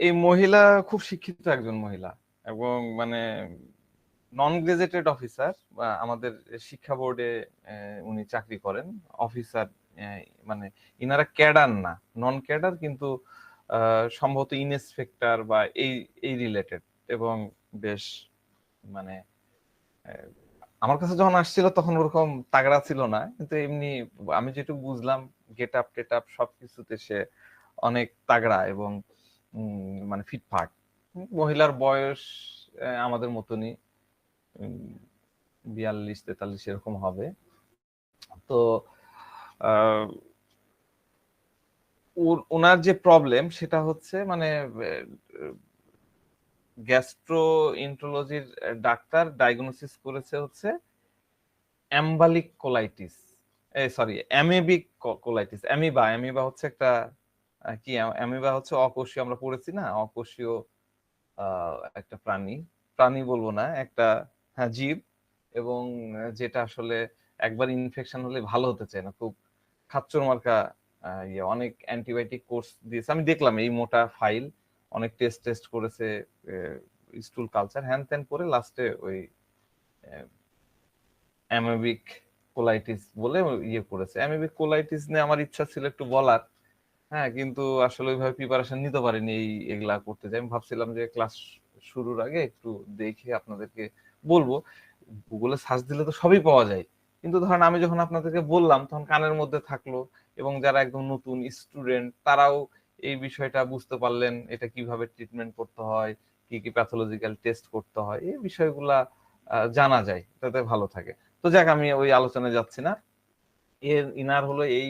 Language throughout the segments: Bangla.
এই মহিলা খুব শিক্ষিত একজন মহিলা, এবং মানে নন গেজেটেড অফিসার, বা আমাদের শিক্ষা বোর্ডে উনি চাকরি করেন অফিসার। মানে ইনারা ক্যাডার না, নন ক্যাডার, কিন্তু সম্ভবত ইন্সপেক্টর বা এই রিলেটেড। এবং বেশ মানে আমার কাছে যখন আসছিল তখন ওরকম তাগড়া ছিল না, কিন্তু এমনি আমি যেটুকু বুঝলাম গেট আপ টেট আপ সবকিছুতে সে অনেক তাগড়া এবং মানে ফিটফাট। মহিলার বয়স আমাদের মতনই, 42-43 এরকম হবে। তো ওনার যে প্রবলেম সেটা হচ্ছে মানে গ্যাস্ট্রো ইন্ট্রোলজির ডাক্তার ডায়াগনোসিস করেছে হচ্ছে অ্যাম্বালিক colitis, sorry amoebic colitis. Amoeba হচ্ছে একটা কি, অ্যামিবা হচ্ছে অকোষীয়, আমরা পড়েছি না, অকোষীয় একটা প্রাণী, প্রাণী বলবো না, একটা হ্যাঁ জীব। এবং যেটা আসলে একবার ইনফেকশন হলে ভালো হতে চায় না, খুব খাচ্চর মার্কা। অনেক অ্যান্টিবায়োটিক কোর্স দিয়েছে, আমি দেখলাম এই মোটা ফাইল, অনেক টেস্ট টেস্ট করেছে, স্টুল কালচার হ্যান ত্যান করে লাস্টে ওই অ্যামিবিক কোলাইটিস বলে করেছে। অ্যামিবিক কোলাইটিস নিয়ে আমার ইচ্ছা ছিল একটু বলার, হ্যাঁ, কিন্তু আসলে ওইভাবে প্রিপারেশন নিতে পারিনি এগুলা করতে যাই। আমি ভাবছিলাম যে ক্লাস শুরুর আগে একটু দেখে আপনাদেরকে বলবো। গুগলে সার্চ দিলে তো সবই পাওয়া যায়, কিন্তু ধরেন আমি যখন আপনাদেরকে বললাম তখন কানের মধ্যে থাকলো, এবং যারা একদম নতুন স্টুডেন্ট তারাও এই বিষয়টা বুঝতে পারলেন, এটা কিভাবে ট্রিটমেন্ট করতে হয়, কি কি প্যাথোলজিক্যাল টেস্ট করতে হয়, এই বিষয়গুলা জানা যায়, তাতে ভালো থাকে। তো যাক, আমি ওই আলোচনায় যাচ্ছি না। ইনার হলো এই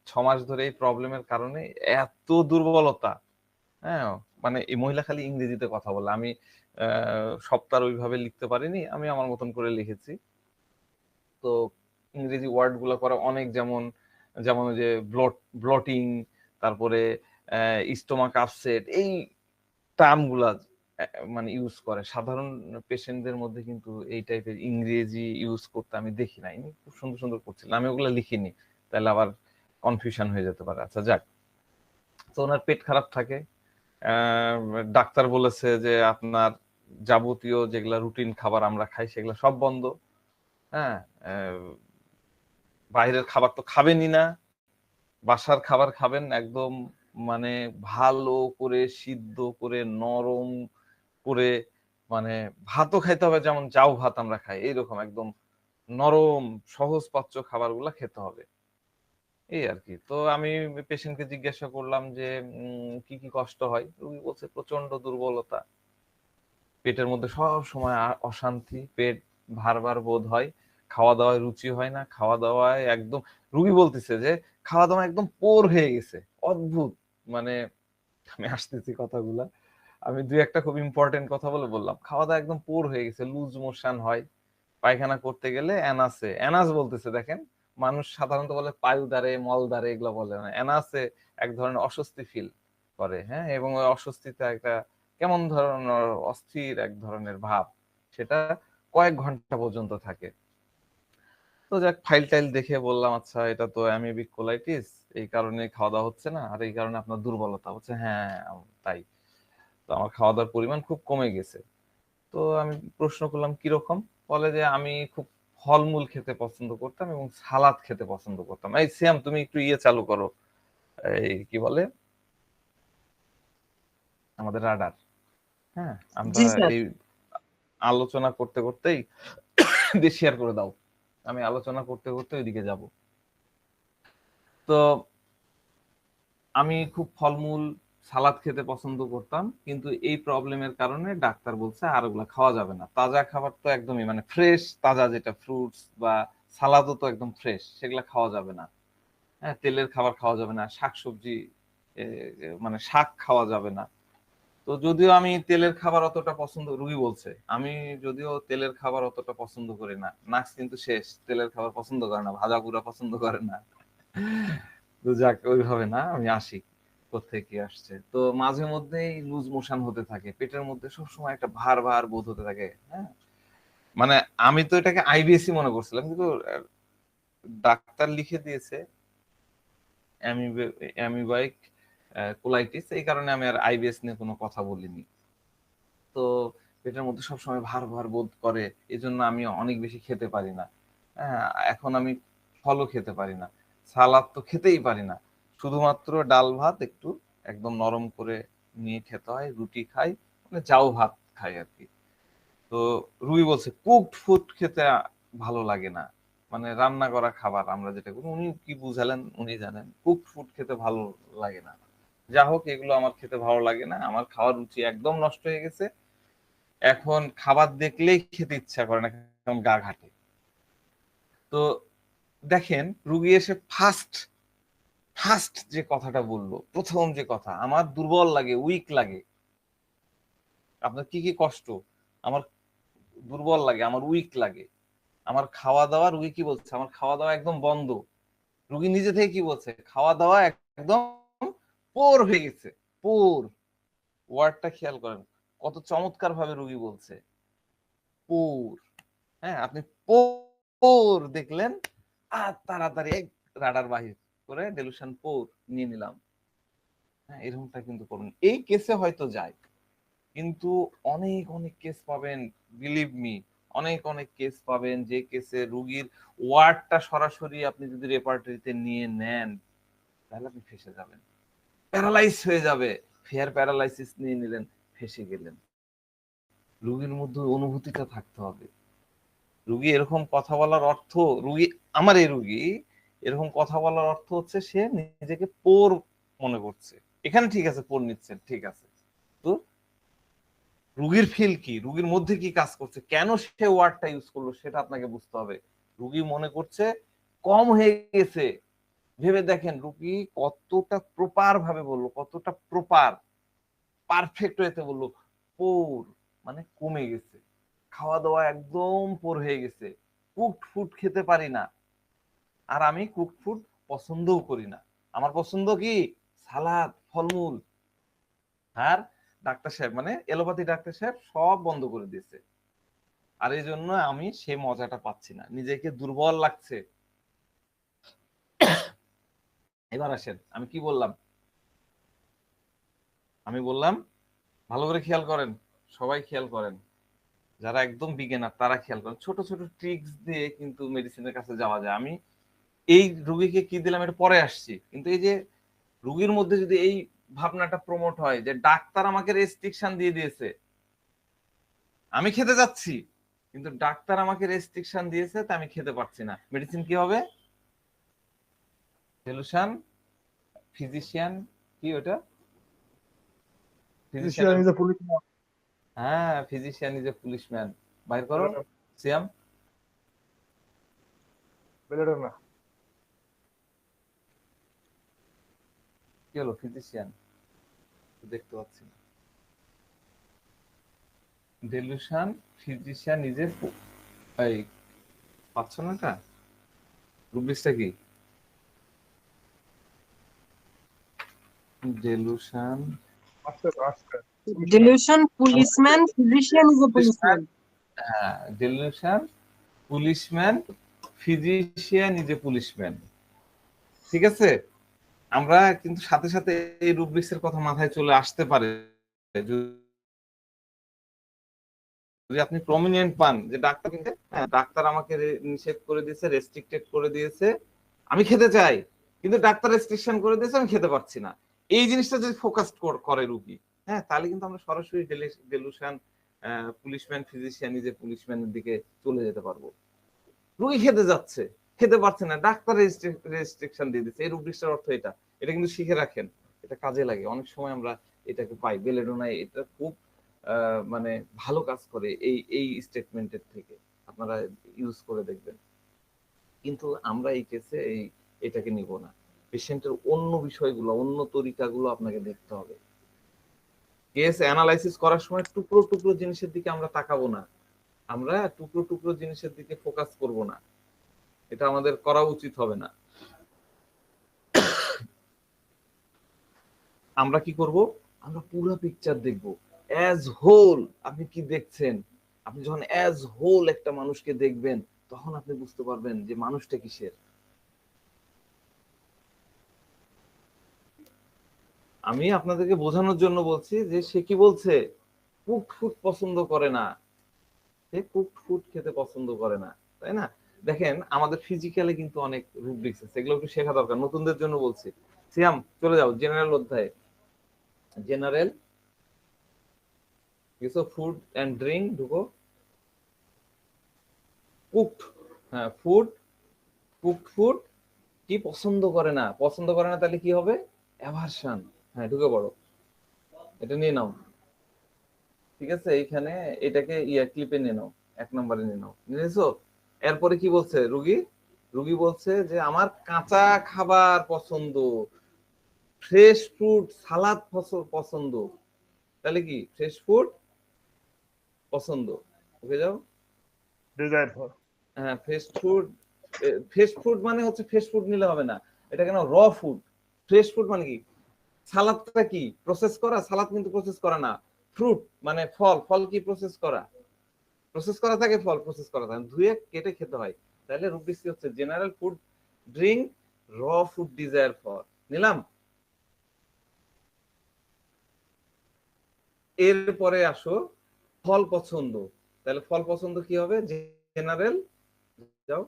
6 মাস ধরে এই প্রবলেমের কারণে এত দুর্বলতা, হ্যাঁ, মানে এই মহিলা খালি ইংরেজিতে কথা বলে। আমি সপ্তাহ ওইভাবে লিখতে পারিনি, আমি আমার মতন করে লিখেছি। তো ইংরেজি ওয়ার্ড গুলো করে অনেক, যেমন যেমন ওই যে ব্লটিং, তারপরে স্টোমাক আপসেট, এই টার্ম গুলা মানে ইউজ করে। সাধারণ পেশেন্টদের মধ্যে কিন্তু এই টাইপের ইংরেজি ইউজ করতে আমি দেখি নাই। খুব সুন্দর সুন্দর করছিলাম, আমি ওগুলো লিখিনি, তাহলে আবার কনফিউশন হয়ে যেতে পারে। আচ্ছা যাক, তো ওনার পেট খারাপ থাকে। ডাক্তার বলেছে যে আপনার যাবতীয় যেগুলা রুটিন খাবার আমরা খাই সেগুলো সব বন্ধ। হ্যাঁ, বাইরের খাবার তো খাবেনই না, বাসার খাবার খাবেন একদম, মানে ভালো করে সিদ্ধ করে নরম করে, মানে ভাতও খাইতে হবে যেমন জাউ ভাত আমরা খাই, এইরকম একদম নরম সহজ পাচ্য খাবার গুলা খেতে হবে, এই আর কি। তো আমি পেশেন্টকে জিজ্ঞাসা করলাম যে কি কি কষ্ট হয়। রুগী বলছে প্রচন্ড দুর্বলতা, পেটের মধ্যে সব সময় অশান্তি, পেট ভার ভার বোধ হয়, খাওয়া দাওয়ায় রুচি হয় না, খাওয়া দাওয়ায় একদম, রুগী বলতেছে যে খাওয়া দাওয়া একদম পোর হয়ে গেছে, অদ্ভুত। মানে আমি আসতেছি কথাগুলা, আমি দুই একটা খুব ইম্পর্টেন্ট কথা বলে বললাম। খাওয়া দাওয়া একদম পোর হয়ে গেছে, লুজ মোশন হয়, পায়খানা করতে গেলে অ্যানাসে, অ্যানাস বলতেছে দেখেন, মানুষ সাধারণত বলে পায়ুদারে মলদারে, এগুলো বলে না, অ্যানাসে এক ধরনের অস্বস্তি ফিল করে, হ্যাঁ, এবং ওই অস্বস্তিতে একটা কেমন ধরনের অস্থির এক ধরনের ভাব, সেটা কয়েক ঘন্টা পর্যন্ত থাকে। তো যাক, ফাইল টাইল দেখে বললাম আচ্ছা এটা তো অ্যামিবিক কোলাইটিস, এই কারণে খাওয়া দাওয়া হচ্ছে না, আর এই কারণে আপনার দুর্বলতা হচ্ছে। হ্যাঁ তাই। তো আমার খাওয়া দাওয়ার পরিমাণ খুব কমে গেছে। তো আমি প্রশ্ন করলাম কিরকম, বলে যে আমি খুব ফলমূল খেতে পছন্দ করতাম এবং সালাদ খেতে পছন্দ করতাম। এই সিয়াম, তুমি একটু চালু করো, এই কি বলে আমাদের রাডার। হ্যাঁ, আমরা জি স্যার। এই আলোচনা করতে করতেই দিয়ে শেয়ার করে দাও, আমি আলোচনা করতে করতে ওইদিকে যাব। তো আমি খুব ফলমূল সালাদ খেতে পছন্দ করতাম, কিন্তু এই প্রবলেমের কারণে ডাক্তার বলছে আর ওগুলা খাওয়া যাবে না। তাজা খাবার তো একদমই, মানে ফ্রেশ তাজা যেটা ফ্রুটস বা সালাদও তো একদম ফ্রেশ, সেগুলা খাওয়া যাবে না। হ্যাঁ, তেলের খাবার খাওয়া যাবে না, শাকসবজি মানে শাক খাওয়া যাবে না। তো যদিও আমি তেলের খাবার অতটা পছন্দ, রুগী বলছে আমি যদিও তেলের খাবার অতটা পছন্দ করি না, নার্স কিন্তু শেষ, তেলের খাবার পছন্দ করে না, ভাজা পুরা পছন্দ করে না। তো যাক, ওইভাবে না, আমি আসি কোত্থেকে কি আসছে। তো মাঝে মধ্যেই লুজ মোশন হতে থাকে, পেটের মধ্যে সবসময় একটা ভার ভার বোধ হতে থাকে। হ্যাঁ, মানে আমি তো এটাকে আইবিএসি মনে করছিলাম, কিন্তু ডাক্তার লিখে দিয়েছে অ্যামিবাইক কোলাইটিস, এই কারণে আমি আর আইবিএস নিয়ে কোনো কথা বলিনি। তো পেটের মধ্যে সবসময় ভার ভার বোধ করে, এজন্য আমি অনেক বেশি খেতে পারি না। হ্যাঁ, এখন আমি ফলও খেতে পারি না, সালাদ তো খেতেই পারি না, শুধুমাত্র ডাল ভাত একটু একদম নরম করে নিয়ে খেতে হয়, রুটি খাই, মানে চাউ ভাত খাই আর কি। তো রুই বলছে কুকড ফুড খেতে ভালো লাগে না, মানে রান্না করা খাবার আমরা যেটা করি, উনি কি বুঝালেন উনি জানেন, কুকড ফুড খেতে ভালো লাগে না। যা হোক, এগুলো আমার খেতে ভালো লাগে না, আমার খাওয়ার রুচি একদম নষ্ট হয়ে গেছে। এখন খাবার দেখলেই খেতে ইচ্ছা করে না, কেমন গা ঘাটে। তো দেখেন, রুগী এসে ফার্স্ট ফার্স্ট যে কথাটা বললো, প্রথম যে কথা, আমার দুর্বল লাগে, উইক লাগে। আপনার কি কি কষ্ট? আমার দুর্বল লাগে, আমার উইক লাগে, আমার খাওয়া দাওয়া, রুগী কি বলছে, আমার খাওয়া দাওয়া একদম বন্ধ। রুগী নিজে থেকে কি বলছে, খাওয়া দাওয়া একদম পোর হয়ে গেছে। পোর ওয়ার্ডটা খেয়াল করেন, কত চমৎকার ভাবে রুগী বলছে পোর। হ্যাঁ, আপনি পোর দেখলেন, আর তাড়াতাড়ি এক রাডার বাহির করে ডেলুশন পোর নিয়ে নিলাম। হ্যাঁ, এরকমটা কিন্তু করুন, এই কেসে হয়তো যায়, কিন্তু অনেক অনেক কেস পাবেন, বিলিভ মি, অনেক অনেক কেস পাবেন যে কেসে রুগীর ওয়ার্ডটা সরাসরি আপনি যদি রেপার্টরিতে নিয়ে নেন, তাহলে আপনি ফেসে যাবেন, প্যারালাইজ হয়ে যাবে। ফেয়ার প্যারালাইসিস নিয়ে নিলেন, ফেসে গেলেন। রুগীর মধ্যে অনুভূতিটা থাকতে হবে। রুগী এরকম কথা বলার অর্থ, রুগী, আমার এই রুগী এরকম কথা বলার অর্থ হচ্ছে সে নিজেকে পোর মনে করছে। এখানে ঠিক আছে, পোর নিচ্ছেন, ঠিক আছে, তো রুগীর ফিল কি, রুগীর মধ্যে কি কাজ করছে, কেন সে ওয়ার্ডটা ইউজ করলো, সেটা আপনাকে বুঝতে হবে। রুগী মনে করছে কম হয়ে গেছে, ভেবে দেখেন রুগী কতটা প্রপার ভাবে বললো, কতটা প্রপার পারফেক্ট হয়েছে বললো, পোর মানে কমে গেছে, খাওয়া দাওয়া একদম পোর হয়ে গেছে, কুকড ফুড খেতে পারি না। আর আমি কুকড ফুড পছন্দও করি না, আমার পছন্দ কি সালাদ, ফলমূল। আর ডাক্তার সাহেব, মানে এলোপ্যাথি ডাক্তার সাহেব সব বন্ধ করে দিয়েছে। আর এই জন্য আমি সে মজাটা পাচ্ছি না, নিজেকে দুর্বল লাগছে। এবার আসেন, আমি কি বললাম, আমি বললাম, ভালো করে খেয়াল করেন, সবাই খেয়াল করেন, যারা একদম বিগিনার তারা খেয়াল করেন, ছোট ছোট ট্রিক্স দিয়ে কিন্তু মেডিসিনের কাছে যাওয়া যায়। আমি এই রুগীকে কি দিলাম এটা পরে আসছি, কিন্তু এই যে রুগীর মধ্যে যদি এই ভাবনাটা প্রমোট হয় যে ডাক্তার আমাকে রেস্ট্রিকশন দিয়ে দিয়েছে, আমি খেতে যাচ্ছি, কিন্তু ডাক্তার আমাকে রেস্ট্রিকশন দিয়েছে তা আমি খেতে পারছি না, মেডিসিন কি হবে, সলিউশন, ফিজিশিয়ান, কি ওটা, ফিজিশিয়ান, হ্যাঁ, ফিজিশিয়ান ইজ এ পুলিশম্যান। বাইর করো সিয়াম, কি হলো, ফিজিশিয়ান দেখতে পাচ্ছি না, ডেলুশন, ফিজিশিয়ান ইজ এ, এই পাচ্ছ না, এটা রুব্রিক্সটা কি, delusion, Delusion, policeman, physician is a policeman. হ্যাঁ, delusion, policeman, physician is a policeman. ঠিক আছে, আমরা কিন্তু সাথে সাথে এই রুব্রিক্সের কথা মাথায় চলে আসতে পারে, যদি আপনি প্রমিনেন্ট পান যে ডাক্তার কিন্তু, ডাক্তার আমাকে নিষেধ করে দিয়েছে, রেস্ট্রিক্টেড করে দিয়েছে, আমি খেতে চাই, কিন্তু ডাক্তার রেস্ট্রিকশন করে দিয়েছে, আমি খেতে পারছি না, এই জিনিসটা যদি ফোকাস করে রুগী, হ্যাঁ, তাহলে কিন্তু আমরা সরাসরি ডেলুশন, পুলিশম্যান, ফিজিশিয়ান ইজ এ পুলিশম্যানের দিকে চলে যেতে পারবো। রুগী খেতে যাচ্ছে, খেতে পারছে না, ডাক্তার রেস্ট্রিকশন দিয়ে দিচ্ছে, এই রুব্রিক্সটার অর্থ এটা। এটা কিন্তু শিখে রাখেন, এটা কাজে লাগে, অনেক সময় আমরা এটাকে পাই, বেলেডোনায় এটা খুব মানে ভালো কাজ করে এই এই স্টেটমেন্টের থেকে, আপনারা ইউজ করে দেখবেন। কিন্তু আমরা এই কেসে এটাকে নিব না, পেশেন্টের অন্য বিষয়গুলো, অন্য তরিকাগুলো আপনাকে দেখতে হবে। কেস অ্যানালাইসিস করার সময় টুকরো টুকরো জিনিসের দিকে আমরা তাকাবো না, আমরা টুকরো টুকরো জিনিসের দিকে ফোকাস করব না, এটা আমাদের করা উচিত হবে না। আমরা কি করব, আমরা পুরো পিকচার দেখব, অ্যাজ হোল। আপনি কি দেখছেন, আপনি যখন অ্যাজ হোল একটা মানুষকে দেখবেন, তখন আপনি বুঝতে পারবেন যে মানুষটা কিসের। আমি আপনাদেরকে বোঝানোর জন্য বলছি যে সে কি বলছে, কুকড ফুড পছন্দ করে না, সে কুকড ফুড খেতে পছন্দ করে না, তাই না? দেখেন আমাদের ফিজিক্যালে কিন্তু অনেক রুব্রিক্স আছে, এগুলো একটু শেখা দরকার, নতুনদের জন্য বলছি। সিয়াম চলে যাও জেনারেল অধ্যায়ে, জেনারেল কিছু ফুড এন্ড ড্রিঙ্ক ঢুকো। কুকড, হ্যাঁ ফুড, কুকড ফুড কি পছন্দ করে না, পছন্দ করে না তাহলে কি হবে, অ্যাভারশন। হ্যাঁ ঢুকে পড়ো, এটা নিয়ে নাও, ঠিক আছে? এইখানে এটাকে ক্লিপে নিয়ে নাও, 1 নম্বরে নিয়ে নাও, নিয়েছো? এরপরে কি বলছে রুগী, রুগী বলছে যে আমার কাঁচা খাবার পছন্দ, ফ্রেশ ফ্রুট সালাদ পছন্দ। তাহলে কি ফ্রেশ ফুড পছন্দ, ওকে যাও। Desire for. হ্যাঁ ফ্রেশ ফুড, ফ্রেশ ফুড মানে হচ্ছে ফ্রেশ ফুড নিলে হবে না, এটা কেন র ফুড। ফ্রেশ ফুড মানে কি, সালাদটা কি প্রসেস করা, সালাদ কিন্তু প্রসেস করা না। ফ্রুট মানে ফল, ফল কি প্রসেস করা, প্রসেস করা থাকে, ফল প্রসেস করা থাকে, ধুয়ে কেটে খেতে হয়। তাহলে রুব্রিক্স হচ্ছে জেনারেল ফুড ড্রিঙ্ক, র ফুড ডিজায়ার ফর, নিলাম। এরপরে আসো ফল পছন্দ, তাহলে ফল পছন্দ কি হবে, জেনারেল, যাও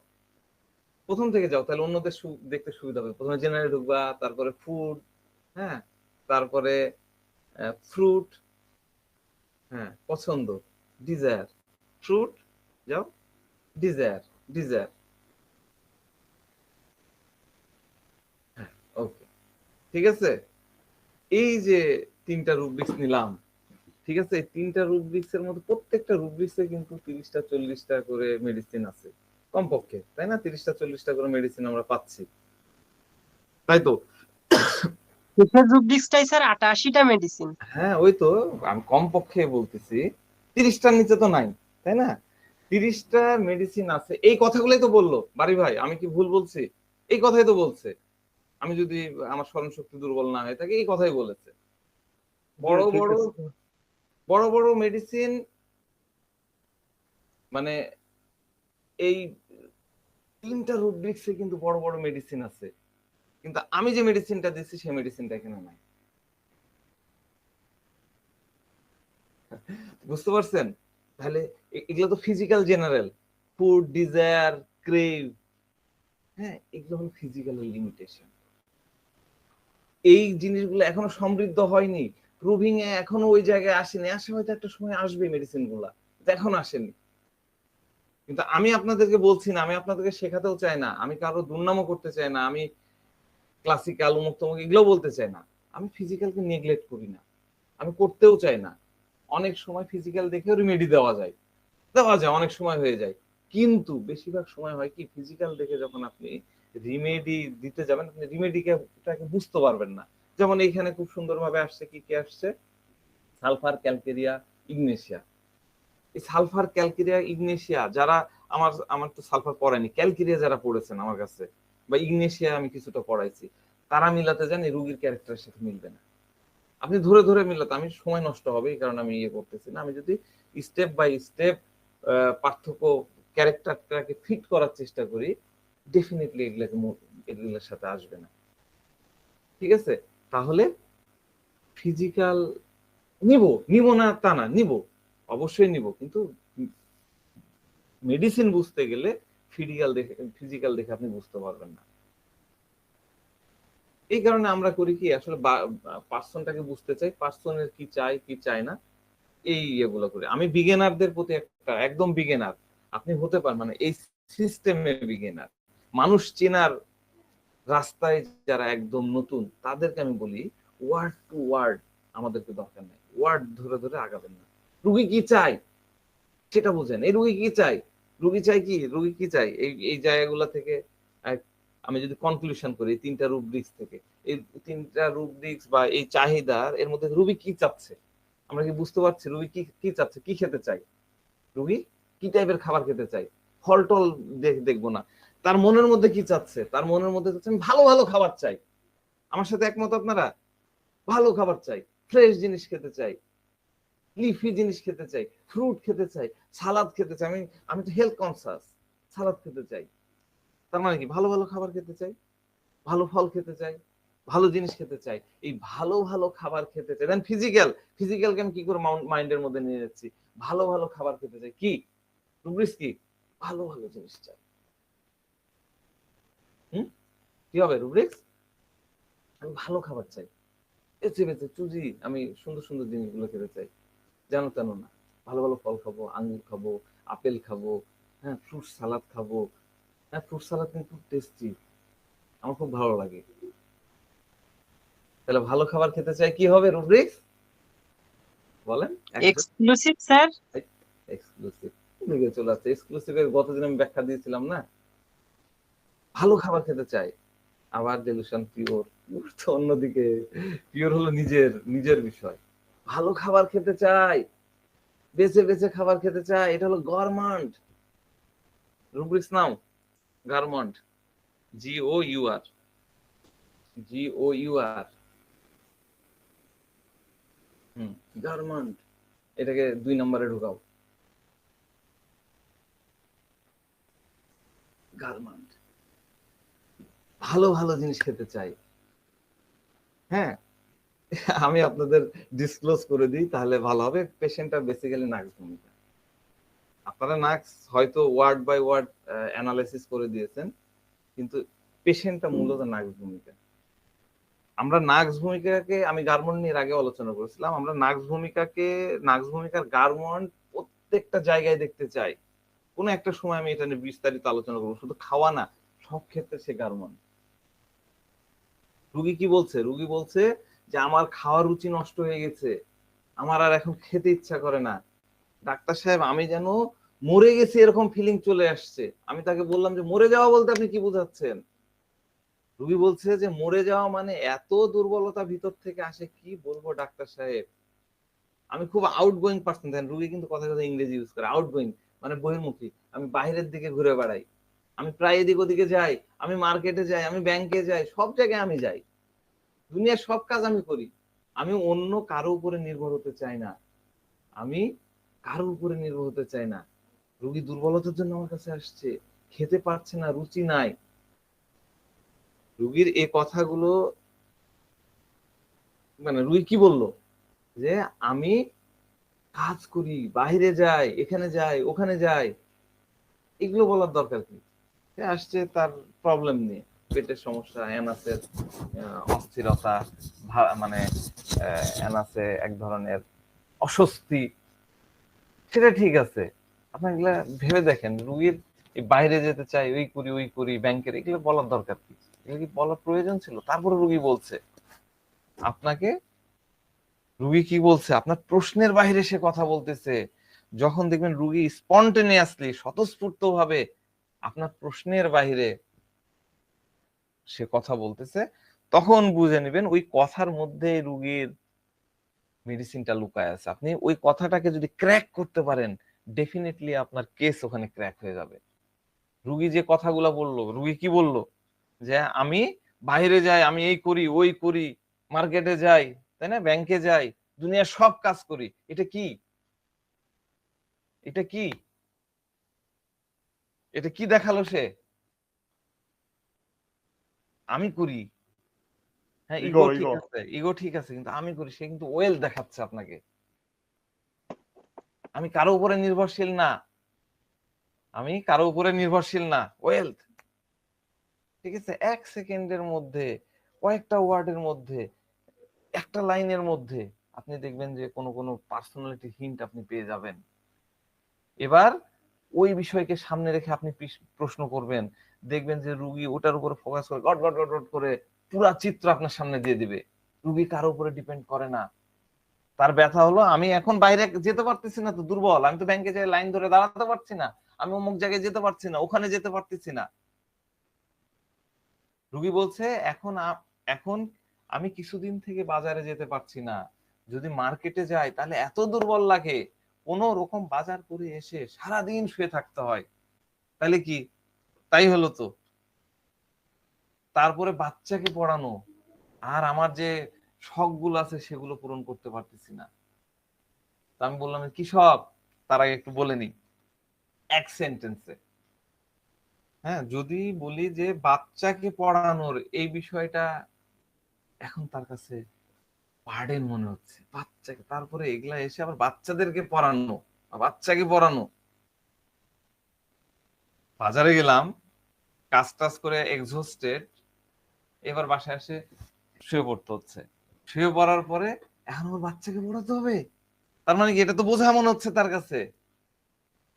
প্রথম থেকে যাও, তাহলে অন্যদের দেখতে সুবিধা হবে। প্রথমে জেনারেল ঢুকবা, তারপরে ফুড, হ্যাঁ তারপরে ফ্রুট, হ্যাঁ পছন্দ, ডিজায়ার, ফ্রুট, যাও ডিজায়ার, ডিজায়ার, হ্যাঁ ওকে, ঠিক আছে? এই যে 3টা রুব্রিক্স নিলাম, ঠিক আছে? এই 3টা রুব্রিক্স এর মধ্যে প্রত্যেকটা রুব্রিক্সে কিন্তু 30টা 40টা করে মেডিসিন আছে কমপক্ষে, তাই না? 30টা 40টা করে মেডিসিন আমরা পাচ্ছি, তাই তো? শেষের রুব্রিক্সটাই স্যার 88টা মেডিসিন। হ্যাঁ ওই তো, আমি কমপক্ষে বলতেছি, 30টার নিচে তো নাই, তাই না? 30টা মেডিসিন আছে, এই কথাগুলোই তো বললো বাড়ি ভাই, আমি কি ভুল বলছি? এই কথাই তো বলছে, আমি যদি আমার স্মরণ শক্তি দুর্বল না হয়ে থাকে এই কথাই বলেছে। বড় ঠিক বড়, আছে। বড় বড় মেডিসিন, মানে এই 3টা রুব্রিক্সে কিন্তু বড় বড় মেডিসিন আছে, কিন্তু আমি যে মেডিসিনটা দিচ্ছি সেই মেডিসিনটা এখানে নাই, বুঝতে পারছেন? তাহলে এগুলো তো physical general, food desire, crave, হ্যাঁ এগুলো হলো ফিজিক্যাল লিমিটেশন। এই জিনিসগুলো এখনো সমৃদ্ধ হয়নি, প্রুভিং এ এখনো ওই জায়গায় আসেনি, আসে হয়তো একটা সময় আসবে মেডিসিন গুলা, এখন আসেনি। কিন্তু আমি আপনাদেরকে বলছি না, আমি আপনাদেরকে শেখাতেও চাই না, আমি কারো দুর্নামও করতে চাই না, আমি ক্লাসিক্যাল উন্মুক্ত এগুলো বলতে চাই না, আমি ফিজিক্যালকে নেগলেক্ট করি না, আমি করতেও চাই না। অনেক সময় ফিজিক্যাল দেখেও রিমেডি দেওয়া যায়, দেওয়া যায়, অনেক সময় হয়ে যায়, কিন্তু বেশিরভাগ সময় হয় কি, ফিজিক্যাল দেখে যখন আপনি রিমেডি দিতে যাবেন, আপনি রিমেডিকে বুঝতে পারবেন না। যেমন এইখানে খুব সুন্দরভাবে আসছে, কি কি আসছে, সালফার, ক্যালকেরিয়া, ইগনেশিয়া। এই সালফার, ক্যালকেরিয়া, ইগনেশিয়া যারা, আমার তো সালফার পড়ায়নি, ক্যালকেরিয়া যারা পড়েছেন আমার কাছে, বা ইগনেশিয়া আমি কিছুটা পড়াইছি, তারা মিলাতে যান এই রোগীর ক্যারেক্টারের সাথে মিলবে না। আপনি ধরে ধরে মিলাতে, আমি সময় নষ্ট হবে, এই কারণে আমি করতেছি না। আমি যদি স্টেপ বাই স্টেপ পার্থক্য, ক্যারেক্টারটাকে ফিট করার চেষ্টা করি, ডেফিনেটলি এগুলোর সাথে আসবে না, ঠিক আছে? তাহলে ফিজিক্যাল নিব, নিব না তা না, নিব, অবশ্যই নিব, কিন্তু মেডিসিন বুঝতে গেলে ফিজিক্যাল দেখে আপনি বুঝতে পারবেন না। এই কারণে আমরা করি কি, আসলে পার্সনটাকে বুঝতে চাই, পার্সনের কি চাই কি চায় না, এই এগুলো করে। আমি বিগিনারদের প্রতি একটা, একদম বিগিনার আপনি হতে পারেন, মানে এই সিস্টেমে বিগিনার, মানুষ চেনার রাস্তায় যারা একদম নতুন, তাদেরকে আমি বলি ওয়ার্ড টু ওয়ার্ড আমাদেরকে দরকার নেই, ওয়ার্ড ধরে ধরে আগাবেন না। রুগী কি চাই সেটা বুঝেন, এই রুগী কি চাই, রুগী চাই কি, রুগী কি চাই, এই এই জায়গাগুলো থেকে আমি যদি কনক্লুশন করি 3টা রুব্রিক্স থেকে, এই 3টা রুব্রিক্স বা এই চাহিদার এর মধ্যে রুগী কি চাচ্ছে, আমরা কি বুঝতে পারছি রুগী কি কি চাচ্ছে, কি খেতে চাই, রুগী কি টাইপের খাবার খেতে চাই, ফল টল দেখবো না, তার মনের মধ্যে কি চাচ্ছে, তার মনের মধ্যে চাচ্ছে আমি ভালো ভালো খাবার চাই। আমার সাথে একমত আপনারা? ভালো খাবার চাই, ফ্রেশ জিনিস খেতে চাই, লিফি জিনিস খেতে চাই, ফ্রুট খেতে চাই, সালাদ খেতে চাই, আমি আমি তো হেলথ কনসাস, সালাদ খেতে চাই, তার মানে কি ভালো ভালো খাবার খেতে চাই, ভালো ফল খেতে চাই, ভালো জিনিস খেতে চাই, এই ভালো ভালো খাবার খেতে চাই। দেন ফিজিক্যালকে আমি কি করে মাইন্ডের মধ্যে নিয়ে যাচ্ছি, ভালো ভালো খাবার খেতে চাই, কি রুব্রিক্স কি ভালো ভালো জিনিস চাই। কি হবে রুব্রিক্স? আমি ভালো খাবার চাই, বেছে বেছে চুজি আমি সুন্দর সুন্দর জিনিসগুলো খেতে চাই, জানো তেন না। ভালো ভালো ফল খাবো, আঙ্গুর খাবো, আপেল খাবো, হ্যাঁ ফ্রুট সালাদ খাবো। হ্যাঁ ফ্রুট সালাদ কিন্তু খুব টেস্টি, আমার খুব ভালো লাগে। তাহলে ভালো খাবার খেতে চাই, কি হবে রুব্রিক্স বলেন? Exclusive sir. এক্সক্লুসিভ দিকে চলে আসছে। এক্সক্লুসিভের গতদিন আমি ব্যাখ্যা দিয়েছিলাম না, ভালো খাবার খেতে চাই। আবার ডেলুশন পিওর, তো অন্যদিকে পিওর হলো নিজের নিজের বিষয়। ভালো খাবার খেতে চাই, বেছে বেছে খাবার খেতে চাই, এটা হলো গরমান্ড। রুব্রিক্স নাও গারমন্ড, GOUR, GOUR, গারমন্ড। এটাকে 2 নম্বরে ঢুকাও, গারমন্ড। ভালো ভালো জিনিস খেতে চাই। হ্যাঁ আমি আপনাদের ডিসক্লোজ করে দিই তাহলে ভালো হবে। পেশেন্টটা বেসিক্যালি নার্স ভূমিকা। আপনারা নার্স হয়তো ওয়ার্ড বাই ওয়ার্ড অ্যানালাইসিস করে দিয়েছেন, কিন্তু পেশেন্টটা মূলত নার্স ভূমিকা। আমরা নার্স ভূমিকাকে, আমি গার্মন্ড নিয়ে আগে আলোচনা করেছিলাম, আমরা নার্স ভূমিকার গার্মন্ড প্রত্যেকটা জায়গায় দেখতে চাই। কোনো একটা সময় আমি এটা নিয়ে বিস্তারিত আলোচনা করবো, শুধু খাওয়া না, সব ক্ষেত্রে সে গার্মন্ড। রুগী কি বলছে? রুগী বলছে যে আমার খাওয়ার রুচি নষ্ট হয়ে গেছে, আমার আর এখন খেতে ইচ্ছা করে না, ডাক্তার সাহেব আমি যেন মরে গেছি এরকম ফিলিং চলে আসছে। আমি তাকে বললাম যে মরে যাওয়া বলতে আপনি কি বোঝাচ্ছেন? রুগী বলছে যে মরে যাওয়া মানে এত দুর্বলতা ভিতর থেকে আসে, কি বলবো ডাক্তার সাহেব। আমি খুব আউটগোয়িং পার্সন। দেন রুগী কিন্তু কথা কথা ইংরেজি ইউজ করে, আউটগোয়িং মানে বহির্মুখী। আমি বাইরের দিকে ঘুরে বেড়াই, আমি প্রায় এদিক ওদিকে যাই, আমি মার্কেটে যাই, আমি ব্যাংকে যাই, সব জায়গায় আমি যাই, দুনিয়ার সব কাজ আমি করি। আমি অন্য কারো উপরে নির্ভর হতে চাই না, আমি কারোর উপরে নির্ভর হতে চাই না। রোগী দুর্বলতার জন্য আমার কাছে আসছে, খেতে পারছে না, রুচি নাই। রুগীর এই কথাগুলো, মানে রুগী কি বললো যে আমি কাজ করি, বাইরে যাই, এখানে যাই, ওখানে যাই, এগুলো বলার দরকার কি? সে আসছে তার প্রবলেম নিয়ে, পেটের সমস্যা, অ্যানাসের অস্থিরতা, মানে অ্যানাসে এক ধরনের অস্বস্তি, সেটা ঠিক আছে। আপনার এগুলা ভেবে দেখেন, রুগীর বাইরে যেতে চাই, ওই করি ব্যাংকের, এগুলো বলার দরকার কি? এগুলো কি বলার প্রয়োজন ছিল? তারপরে রুগী বলছে আপনাকে, রুগী কি বলছে, আপনার প্রশ্নের বাইরে সে কথা বলতেছে। যখন দেখবেন রুগী স্পন্টেনিয়াসলি, স্বতঃস্ফূর্ত ভাবে আপনার প্রশ্নের বাইরে সে কথা বলতেছে, তখন বুঝে নেবেন ওই কথার মধ্যে রুগীর মেডিসিনটা লুকায় আছে। আপনি ওই কথাটাকে যদি ক্র্যাক করতে পারেন, ডেফিনেটলি আপনার কেস ওখানে ক্র্যাক হয়ে যাবে। রুগী যে কথাগুলো বললো, রুগী কি বললো যে আমি বাইরে যাই, আমি এই করি, ওই করি, মার্কেটে যাই, তাই না, ব্যাংকে যাই, দুনিয়ার সব কাজ করি, এটা কি? এটা কি? এটা কি দেখালো সে? আমি করি, হ্যাঁ ইগো ইগো ঠিক ইগো আছে, ইগো ঠিক আছে, কিন্তু আমি করি, সে কিন্তু ওয়েল দেখাচ্ছে আপনাকে। আমি কারো উপরে নির্ভরশীল না, আমি কারো উপরে নির্ভরশীল না, ওয়েলথ। ঠিক আছে, 1 সেকেন্ডের মধ্যে, কয়েকটা ওয়ার্ডের মধ্যে, একটা লাইনের মধ্যে আপনি দেখবেন যে কোনো কোনো পার্সোনালিটি হিন্ট আপনি পেয়ে যাবেন। এবার ওই বিষয়কে সামনে রেখে আপনি প্রশ্ন করবেন, দেখবেন যে রুগী ওটার উপরে ফোকাস করে গট গট গট গট করে পুরা চিত্র আপনার সামনে দিয়ে দিবে। রুগী কারো উপরে ডিপেন্ড করে না। তার ব্যথা হলো আমি এখন বাইরে যেতে পারতেছি না, তো দুর্বল, আমি তো ব্যাংকে যাই লাইন ধরে দাঁড়াতে পারছি না, আমি অমুক জায়গায় যেতে পারছি না, ওখানে যেতে পারতেছি না। রুগী বলছে এখন এখন আমি কিছুদিন থেকে বাজারে যেতে পারছি না, যদি মার্কেটে যাই তাহলে এত দুর্বল লাগে, কোন রকম বাজার করে এসে সারাদিন শুয়ে থাকতে হয়। তাহলে কি? তাই হলো তো। তারপরে বাচ্চাকে পড়ানো, আর আমার যে শখ গুলো আছে সেগুলো পূরণ করতে পারতেছি না। আমি বললাম কি শখ, তার আগে একটু বলে নি 1 সেন্টেন্সে। হ্যাঁ, যদি বলি যে বাচ্চাকে পড়ানোর এই বিষয়টা এখন তার কাছে বার্ডেন মনে হচ্ছে বাচ্চাকে, তারপরে এগুলা এসে আবার বাচ্চাদেরকে পড়ানো, বাচ্চাকে পড়ানো। বাজারে গেলাম, কাজ টাজ করে এক্সহস্টেড, এবার বাসায় এসে শুয়ে পড়তে হচ্ছে। শুয়ে পড়ার পরে এখন আমার বাচ্চাকে পড়াতে হবে। তার মানে কি, এটা তো বোঝা মনে হচ্ছে তার কাছে।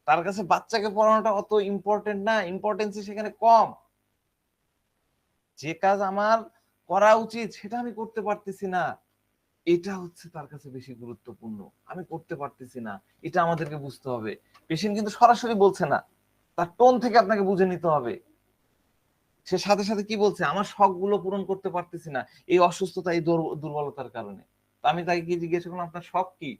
তার কাছে বাচ্চাকে পড়ানোটা অত ইম্পর্টেন্ট না, ইম্পর্টেন্সই সেখানে কম। যে কাজ আমার করা উচিত সেটা আমি করতে পারতেছি না, এটা হচ্ছে তার কাছে বেশি গুরুত্বপূর্ণ। আমি করতে পারতেছি না, এটা আমাদেরকে বুঝতে হবে। পেশেন্ট কিন্তু সরাসরি বলছে না, তার টোন থেকে আপনাকে বুঝে নিতে হবে। সে সাথে সাথে কি বলছে, আমার শখ গুলো পূরণ করতে পারতেছি না এই অসুস্থতা, এই দুর্বলতার কারণে। তো আমি তাকে কি জিজ্ঞেস করলাম, আপনার শখ কি,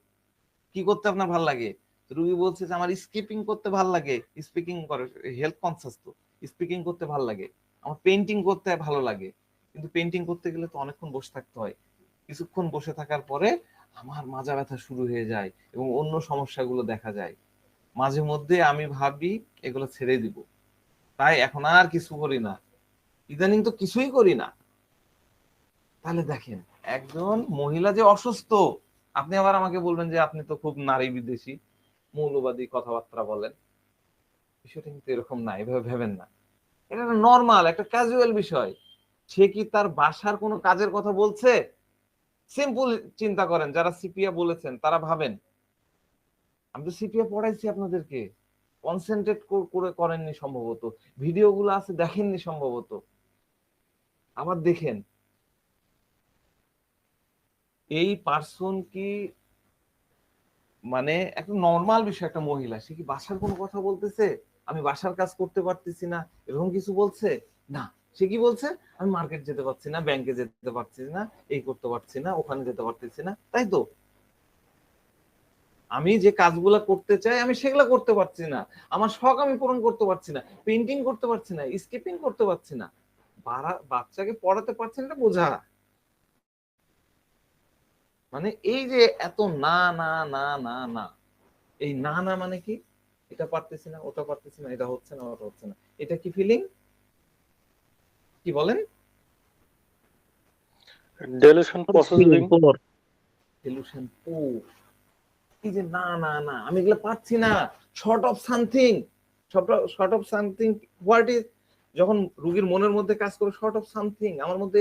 কি করতে আপনার ভালো লাগে? রুগী বলছে যে আমার স্কিপিং করতে ভালো লাগে, স্পিকিং করে, হেলথ কনসাস তো, স্পিকিং করতে ভালো লাগে, আমার পেইন্টিং করতে ভালো লাগে। কিন্তু পেইন্টিং করতে গেলে তো অনেকক্ষণ বসে থাকতে হয়। কিছুক্ষণ বসে থাকার পরে আমার মাজা ব্যথা শুরু হয়ে যায় এবং অন্য সমস্যাগুলো দেখা যায়। মাঝে মধ্যে আমি ভাবি এগুলো ছেড়ে দিব, তাই এখন আর কিছু করি না, ইদানিং তো কিছুই করি না। তাহলে দেখেন, একজন মহিলা যে অসুস্থ, আপনি আবার আমাকে বলবেন যে আপনি তো খুব নারী বিদ্বেষী, মৌলবাদী কথাবার্তা বলেন। বিষয়টা কিন্তু এরকম না, এভাবে ভেবেন না। এটা নর্মাল একটা ক্যাজুয়াল বিষয়। সে কি তার বাসার কোনো কাজের কথা বলছে? সিম্পল চিন্তা করেন, যারা সিপিএ বলেছেন তারা ভাবেন, আমি তো সিপিএ পড়াইছি আপনাদেরকে, কনসেন্ট্রেট করে করেননি সম্ভবত, ভিডিওগুলো আছে দেখেননি সম্ভবত। আবার দেখেন, এই পার্সন কি, মানে একটা নর্মাল বিষয়, একটা মহিলা সে কি বাসার কোনো কথা বলতেছে, আমি বাসার কাজ করতে পারতেছি না এরকম কিছু বলছে? না। সে কি বলছে, আমি মার্কেট যেতে পারছি না, ব্যাংকে যেতে পারছি না, এই করতে পারছি না, ওখানে যেতে পারতেছি না, তাই তো? আমি যে কাজগুলা করতে চাই আমি সেগুলা করতে পারছি না, আমার শখ আমি পূরণ করতে পারছি না, পেন্টিং করতে পারছি না, স্কেপিং করতে পারছি না, বাচ্চাকে পড়াতে পারছি না, বোঝা। মানে এই যে এত না না না না না, এই না না মানে কি, এটা পারতেছি না, ওটা পারতেছি না, এটা হচ্ছে না, ওটা হচ্ছে না, এটা কি ফিলিং, কি বলেন? Delusion processing. সলিউশন পোর। এই যে না না না, আমি এগুলো পারছি না, short of something, short of something, what is, যখন রোগীর মনের মধ্যে কাজ করে শর্ট অফ সামথিং, আমার মধ্যে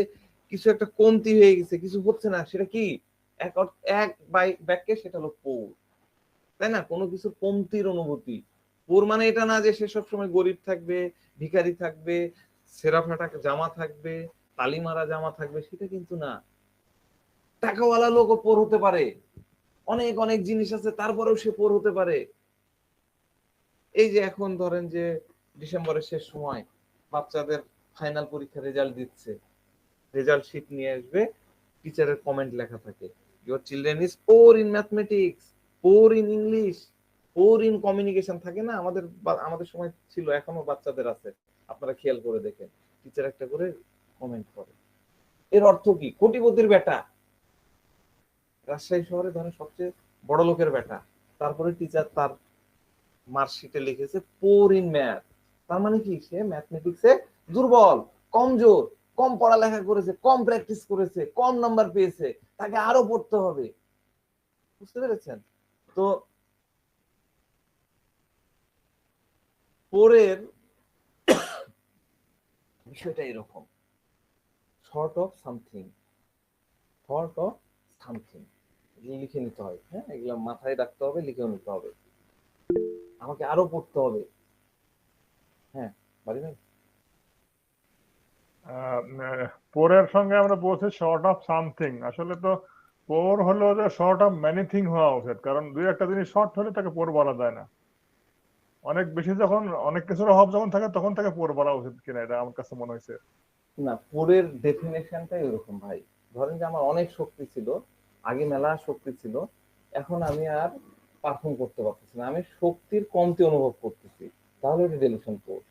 কিছু একটা কমতি হয়ে গেছে, কিছু হচ্ছে না, সেটা কি, এক বাক্যে সেটা হলো পোর, তাই না? কোনো কিছুর কমতির অনুভূতি। পোর মানে এটা না যে সে সবসময় গরিব থাকবে, ভিখারি থাকবে, ছেঁড়া ফাটা জামা থাকবে, তালি মারা জামা থাকবে, সেটা কিন্তু না। টাকাওয়ালা লোকও পোর হতে পারে, অনেক অনেক জিনিস আছে তারপরেও সে পোর হতে পারে। এই যে এখন ধরেন যে ডিসেম্বরের শেষ সময় বাচ্চাদের ফাইনাল পরীক্ষার রেজাল্ট দিচ্ছে, রেজাল্ট শিট নিয়ে আসবে, টিচারের কমেন্ট লেখা থাকে, your children is poor in mathematics, poor in English, poor in communication, থাকে না? আমাদের সময় ছিল, এখনো বাচ্চাদের আছে, আপনারা খেয়াল করে দেখেন, টিচার একটা করে কমেন্ট করে। এর অর্থ কি, কোটিপতির বেটা, রাজশাহী শহরে ধরেন সবচেয়ে বড় লোকের বেটা, তারপরে টিচার তার মার্কশিটে লিখেছে পোর ইন ম্যাথ। তার মানে কি, সে ম্যাথমেটিক্সে দুর্বল, কমজোর, কম পড়ালেখা করেছে, কম প্র্যাকটিস করেছে, কম নাম্বার পেয়েছে, তাকে আরো পড়তে হবে। বুঝতে পেরেছেন? তো পোরের বিষয়টা এরকম, short of something, short of something, লিখে নিতে হয়। হ্যাঁ, এগুলো মাথায় রাখতে হবে, লিখেও নিতে হবে, আমাকে আরো পড়তে হবে। হ্যাঁ, পারি না। পোরের সঙ্গে আমরা বলছি শর্ট অফ সামথিং, আসলে তো পোর হলো যে শর্ট অফ মেনি থিং হওয়া উচিত, কারণ দুই একটা জিনিস শর্ট হলে তাকে পোর বলা যায় না। অনেক বেশি যখন অনেক কিছুর অভাব যখন থাকে তখন তাকে পোর বলা উচিত কিনা, এটা আমার কাছে মনে হয়েছে। না, পোরের ডেফিনেশনটাই ওরকম ভাই। ধরেন যে আমার অনেক শক্তি ছিল, আগে মেলা শক্তি ছিল, এখন আমি আর পারফর্ম করতে পারতেছি না, আমি শক্তির কমতি অনুভব করতেছি, তাহলে এটা ডেলিউশন পোর।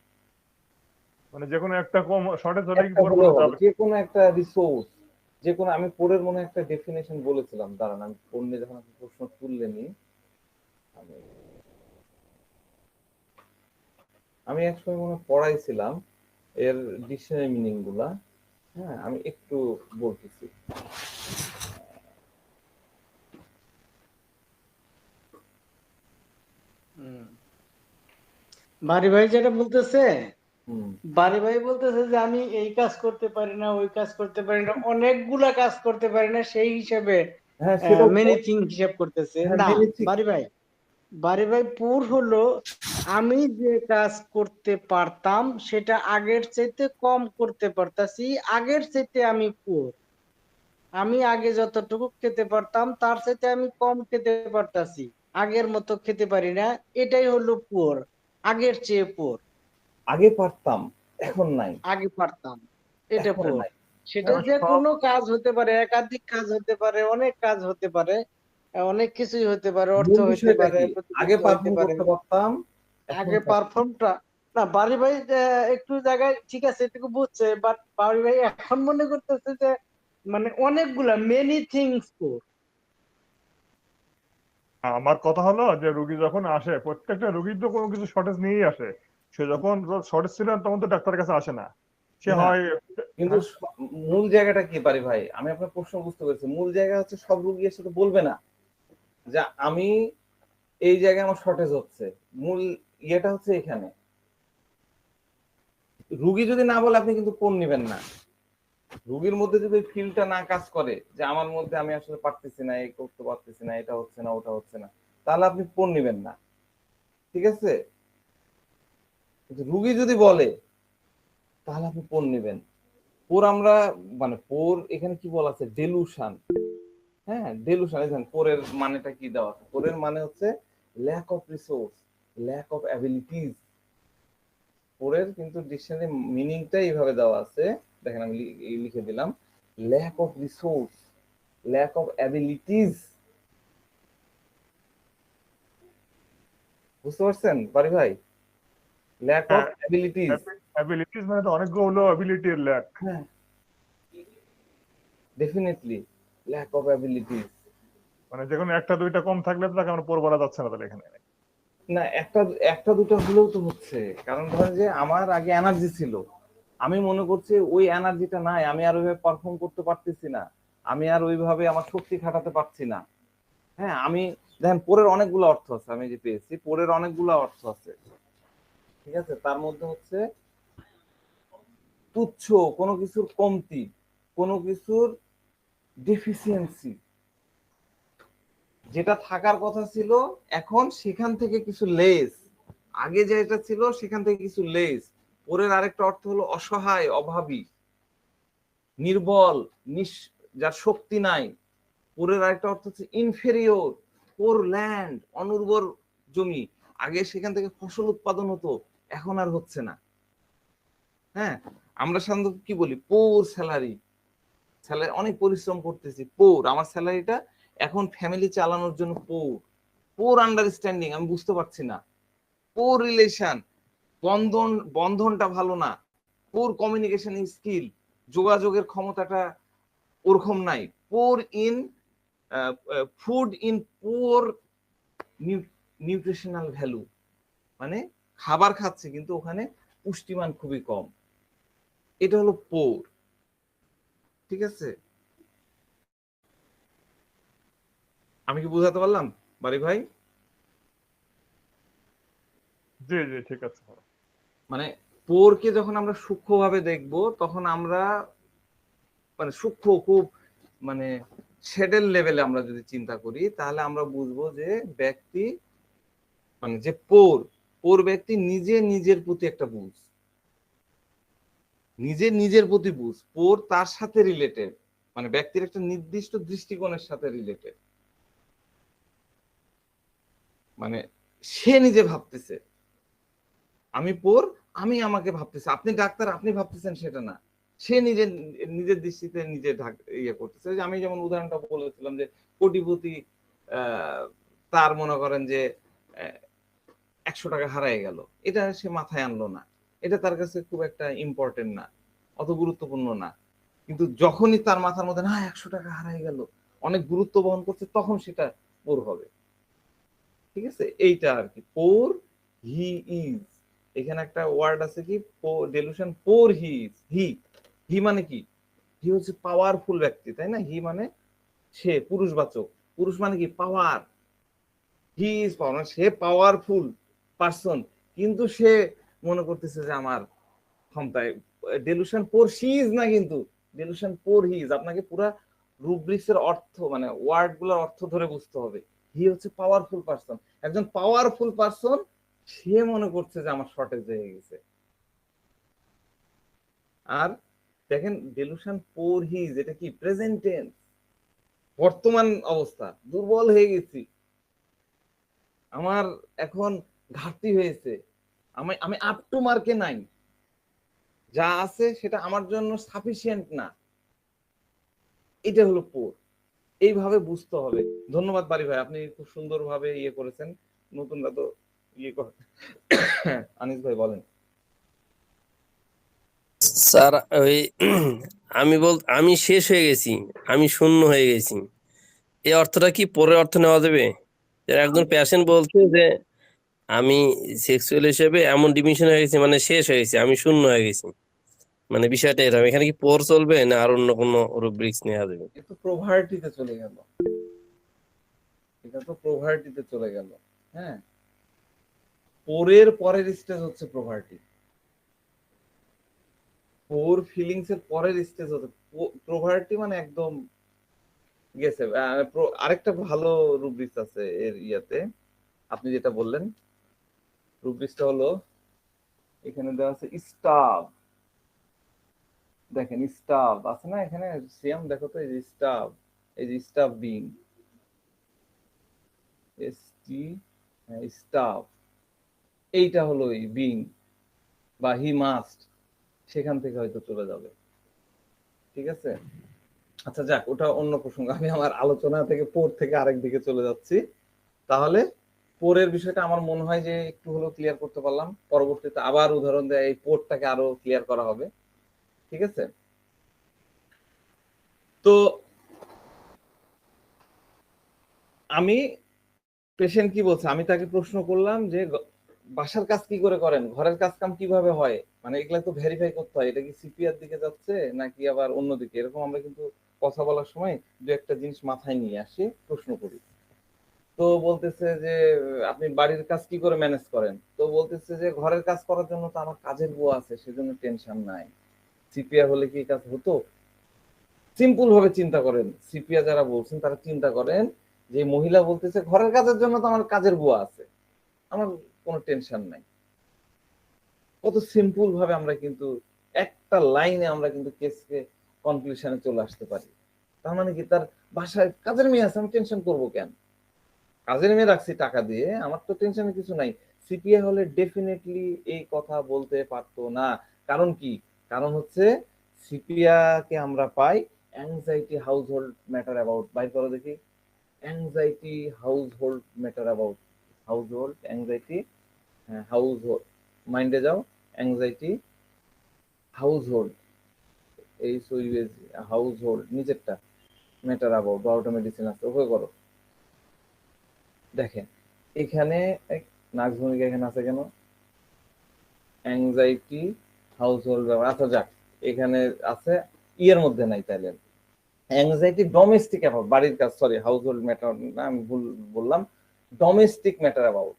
মানে যে কোনো একটা কম শর্টেজ হলে কি একটা পোর হলেও বলা হবে, যাবে? যে কোনো একটা রিসোর্স, যে কোনো, আমি পোরের মনে একটা ডেফিনেশন বলেছিলাম, দাঁড়ান আমি পোর নিয়ে যখন আপনি প্রশ্ন তুললেনি, আমি আমি একসময় মনে হয় পড়াইছিলাম এর ডিকশনারি মিনিং গুলা। হ্যাঁ, আমি একটু বলতেছি। বাড়ি ভাই যেটা বলতেছে, হুম। বাড়ি ভাই বলতেছে যে আমি এই কাজ করতে পারি না, ওই কাজ করতে পারি না, অনেকগুলা কাজ করতে পারি না, সেই হিসেবে হ্যাঁ, সেটাই তো। মেনি থিং হিসাব করতেছে হ্যাঁ, না। মেনে ঠিক। বাড়ি ভাই পুর হলো আমি যে কাজ করতে পারতাম সেটা আগের চাইতে কম করতে পারতাছি, আগের চাইতে আমি পুর। আমি আগে যতটুকু খেতে পারতাম তার চাইতে আমি কম খেতে পারতাছি, আগের মতো খেতে পারি না, এটাই হলো পুর, আগের চেয়ে পুর। আগে পারতাম, এখন নাই। আগে পারতাম, এটা এখন পুর। নাই। সেটা এখন যে সব কোনো কাজ হতে পারে, একাধিক কাজ হতে পারে, অনেক কাজ হতে পারে, অনেক কিছুই হতে পারে, অর্থ মূল হইতে বিষয়টা পারে, কি? আগে প্রতিযোগিতা হইতে পারফর্ম পারে। করতে পারতাম, এখন আগে পারছি না। পারফর্মটা না, বাড়ি ভাই একটু জায়গায় ঠিক আছে, এটুকু বুঝছে, বাট বাড়ি ভাই এখন মনে করতেছে যে মানে অনেকগুলা মেনি থিংস পুর। আমার কথা হলো যে রুগী যখন আসে, প্রত্যেকটা রুগীর তো কোনো কিছু শর্টেজ নিয়েই আসে। সে যখন শর্টেজ ছিল তখন তো ডাক্তারের কাছে আসে না, সে না, হয়। কিন্তু হ্যাঁ, মূল জায়গাটা কি পারি ভাই, আমি আপনার প্রশ্ন বুঝতে পেরেছি। মূল জায়গা হচ্ছে সব রুগী এসে তো বলবে না যে আমি এই জায়গায় আমার শর্টেজ হচ্ছে। মূল ইয়েটা হচ্ছে এখানে। রুগী যদি না বলে আপনি কিন্তু কোন নিবেন না। রুগীর মধ্যে যদি ফিলটা না কাজ করে যে আমার মধ্যে আমি আসলে পারতেছি না, এই করতে পারতেছি না, এটা হচ্ছে না, ওটা হচ্ছে না, তাহলে আপনি কোন নিবেন না। ঠিক আছে? কিন্তু রুগী যদি বলে তাহলে আপনি কোন নিবেন। পোর আমরা মানে পোর এখানে কি বলা আছে, ডেলুশন। হ্যাঁ, ডেলুশন। দেখেন পোরের মানেটা কি দেওয়া আছে। পোরের মানে হচ্ছে lack of resource, lack of abilities. পোরের কিন্তু ডিকশনারি মিনিংটা এইভাবে দেওয়া আছে। দেখেন আমি লিখে দিলাম, lack of resource, lack of abilities. বুঝতে পারছেন বাড়ি ভাই? ল্যাক অফ হ্যাঁ, অ্যাবিলিটিস। অ্যাবিলিটিস মানে তো অনেকগুলো অ্যাবিলিটির ল্যাক। হ্যাঁ, ডেফিনেটলি ল্যাক অফ অ্যাবিলিটিস। মানে যে কোনো একটা দুইটা কম থাকলে তো তাকে আমরা পর বলা যাচ্ছে না তাহলে এখানে। না, একটা একটা দুটো হলেও তো হচ্ছে। কারণ ধরেন যে আমার আগে এনার্জি ছিল, আমি মনে করছি ওই এনার্জিটা নাই, আমি আর ওইভাবে পারফর্ম করতে পারতেছি না, আমি আর ওইভাবে আমার শক্তি খাটাতে পারছি না। হ্যাঁ, আমি দেখেন পোরের অনেকগুলো অর্থ আছে, আমি যে পেয়েছি পোরের অনেকগুলো অর্থ আছে। ঠিক আছে? তার মধ্যে হচ্ছে তুচ্ছ, কোনো কিছুর কমতি, কোনো কিছুর ডেফিসিয়েন্সি, যেটা থাকার কথা ছিল এখন সেখান থেকে কিছু লেস, আগে যেটা ছিল সেখান থেকে কিছু লেস। ওরের আরেকটা অর্থ হলো অসহায়, অভাবী, নির্বল, যার শক্তি নাই। ওরের আরেকটা অর্থ হচ্ছে ইনফেরিয়র, পোর ল্যান্ড, অনুর্বর জমি। আগে সেখান থেকে ফসল উৎপাদন হতো, এখন আর হচ্ছে না। হ্যাঁ, আমরা সাধারণত কি বলি, পোর স্যালারি, স্যালারি অনেক পরিশ্রম করতেছি, পোর আমার স্যালারিটা এখন ফ্যামিলি চালানোর জন্য পোর। পোর আন্ডারস্ট্যান্ডিং, আমি বুঝতে পারছি না। পোর রিলেশন, বন্ধনটা ভালো না। পোর কমিউনিকেশন স্কিল, যোগাযোগের ক্ষমতাটা ওরকম নাই। Poor in food in poor nutritional value, মানে খাবার খাচ্ছে কিন্তু ওখানে পুষ্টিমান খুবই কম। এটা হলো পোর। ঠিক আছে? আমি কি বুঝাতে পারলাম বাড়ি ভাই? জি জি, ঠিক আছে। মানে পোরকে যখন আমরা সূক্ষ্মভাবে দেখব তখন আমরা মানে সূক্ষ্ম খুব মানে শেডের লেভেলে আমরা যদি চিন্তা করি তাহলে আমরা বুঝবো যে ব্যক্তি মানে যে পোর, পোর ব্যক্তি নিজে নিজের প্রতি একটা বুঝ, নিজে নিজের প্রতি বুঝ, পোর তার সাথে রিলেটেড, মানে ব্যক্তির একটা নির্দিষ্ট দৃষ্টিকোণের সাথে রিলেটেড। মানে সে নিজে ভাবতেছে আমি পোর, আমি আমাকে ভাবতেছি, আপনি ডাক্তার আপনি ভাবতেছেন সেটা না, সে নিজের নিজের দৃষ্টিতে নিজে ইয়ে করতেছে। যে আমি যেমন উদাহরণটা বলেছিলাম যে কোটিপতি, তার মনে করেন যে 100 টাকা হারায় গেল, এটা সে মাথায় আনলো না, এটা তার কাছে খুব একটা ইম্পর্টেন্ট না, অত গুরুত্বপূর্ণ না। কিন্তু যখনই তার মাথার মধ্যে না 100 টাকা হারায় গেল, অনেক গুরুত্ব বহন করছে, তখন সেটা পোর হবে। ঠিক আছে? এইটা আর কি পোর হি ইজ। এখানে একটা ওয়ার্ড আছে কি, ডেলুশন পোর হি ইজ। হি হি মানে কি, হি হচ্ছে পাওয়ারফুল ব্যক্তি, তাই না? হি মানে সে, পুরুষবাচক। পুরুষ মানে কি? পাওয়ার। হি ইজ পাওয়ার, সে পাওয়ারফুল পারসন, কিন্তু সে মনে করতেছে যে আমার ক্ষমতায়। ডেলুশন পোর শি ইজ না, কিন্তু ডেলুশন পোর হি ইজ। আপনাকে পুরা রুব্রিক্সের অর্থ মানে ওয়ার্ড গুলোর অর্থ ধরে বুঝতে হবে। হি হচ্ছে পাওয়ারফুল পারসন, একজন পাওয়ারফুল পারসন, সে মনে করছে যে আমার শর্টেজ হয়ে গেছে। আর দেখেন ডেলুশন পোর হি ইজ, এটা কি? প্রেজেন্ট টেন্স, বর্তমান অবস্থা। দুর্বল হয়ে গেছি, আমার এখন ঘাটতি হয়েছে, আমি আমি আপ টু মার্কে নাই, যা আছে সেটা আমার জন্য সাফিসিয়েন্ট না। এটা হলো পোর। এইভাবে বুঝতে হবে। ধন্যবাদ বারি ভাই, আপনি খুব সুন্দরভাবে ইয়ে করেছেন। নতুনরা তো ইয়ে করে। আনিস ভাই বলেন। স্যার ওই আমি শেষ হয়ে গেছি, আমি শূন্য হয়ে গেছি, এই অর্থটা কি পরের অর্থ নেওয়া যাবে? যে একজন পেশেন্ট বলছে যে আমি সেক্সুয়াল হিসেবে এমন ডিমিশন হয়ে গেছি, মানে শেষ হয়ে গেছি, আমি শূন্য হয়ে গেছি, মানে বিষয়টা এরকম। এখানে কি পোর চলবে না আর অন্য কোনো রুব্রিক্স নেওয়া যাবে? এটা তো প্রভার্টিতে চলে গেল, এটা তো প্রভার্টিতে চলে গেল। হ্যাঁ, পোরের পরের স্টেজ হচ্ছে প্রভার্টি। পোর ফিলিংস এর পরের স্টেজ হচ্ছে প্রভার্টি, মানে একদম গেছে। আরেকটা ভালো রুব্রিক্স আছে এর ইয়াতে, আপনি যেটা বললেন, রুব্রিক্সটা হলো এখানে দেওয়া আছে স্টাফ। দেখেন স্টাফ আছে না এখানে, সিয়াম দেখো তো, এই যে স্টাফ, এই যে staff being, S T, staff, এইটা হলো এই বিং বা হি মাস্ট, সেখান থেকে হয়তো চলে যাবে। ঠিক আছে, আচ্ছা যাক, ওটা অন্য প্রসঙ্গ। আমি আমার আলোচনা থেকে পোর থেকে আরেক দিকে চলে যাচ্ছি। তাহলে পোরের বিষয়টা আমার মনে হয় যে একটু হলেও ক্লিয়ার করতে পারলাম। পরবর্তীতে আবার উদাহরণ দেয় এই পোরটাকে আরো ক্লিয়ার করা হবে। ঠিক আছে, তো আমি, পেশেন্ট কি বলছে, আমি তাকে প্রশ্ন করলাম যে বাসার কাজ কি করে করেন, ঘরের কাজ কাম কিভাবে হয়, মানে এগুলা তো ভেরিফাই করতে হয়, এটা কি সিপিআর দিকে যাচ্ছে নাকি আবার অন্যদিকে। এরকম আমরা কিন্তু কথা বলার সময় দু একটা জিনিস মাথায় নিয়ে আসি, প্রশ্ন করি। তো বলতেছে যে আপনি বাড়ির কাজ কি করে ম্যানেজ করেন, তো বলতেছে যে ঘরের কাজ করার জন্য তো আমার কাজের বুয়া আছে, সেজন্য টেনশন নাই। সিপিআর হলে কি কাজ হতো? সিম্পল ভাবে চিন্তা করেন, সিপিআ যারা বলছেন তারা চিন্তা করেন যে মহিলা বলতেছে ঘরের কাজের জন্য তো আমার কাজের বুয়া আছে, আমার কোনো টেনশন নাই। কত সিম্পল ভাবে আমরা কিন্তু একটা লাইনে আমরা কিন্তু কেসকে কনক্লুশনে চলে আসতে পারি। তার মানে কি, তার বাসায় কাজের মেয়ে আছে, আমি টেনশন করবো কেন? কাজের মেয়ে রাখছি টাকা দিয়ে, আমার তো টেনশনের কিছু নাই। সিপিআই হলে ডেফিনেটলি এই কথা বলতে পারতো না। কারণ কি? কারণ হচ্ছে সিপিআ কে আমরা পাই anxiety household matter about. বাইর করো দেখি, anxiety household matter about, household anxiety, হ্যাঁ হাউস হোল্ড, মাইন্ডে যাও, অ্যাংজাইটি হাউস হোল্ড, এই হাউস হোল্ড নিচেরটা, ম্যাটার অ্যাবাউট, 12টা মেডিসিন আছে, ওকে করো। দেখেন এখানে নার্স ভূমিকা এখানে আছে কেন? অ্যাংজাইটি হাউস হোল্ড ব্যাপার। আচ্ছা যাক, এখানে আছে, ইয়ের মধ্যে নাই তাইলে। অ্যাংজাইটি ডোমেস্টিক অ্যাবাউট, বাড়ির কাজ, সরি হাউস হোল্ড ম্যাটার না, আমি ভুল বললাম, domestic matter about,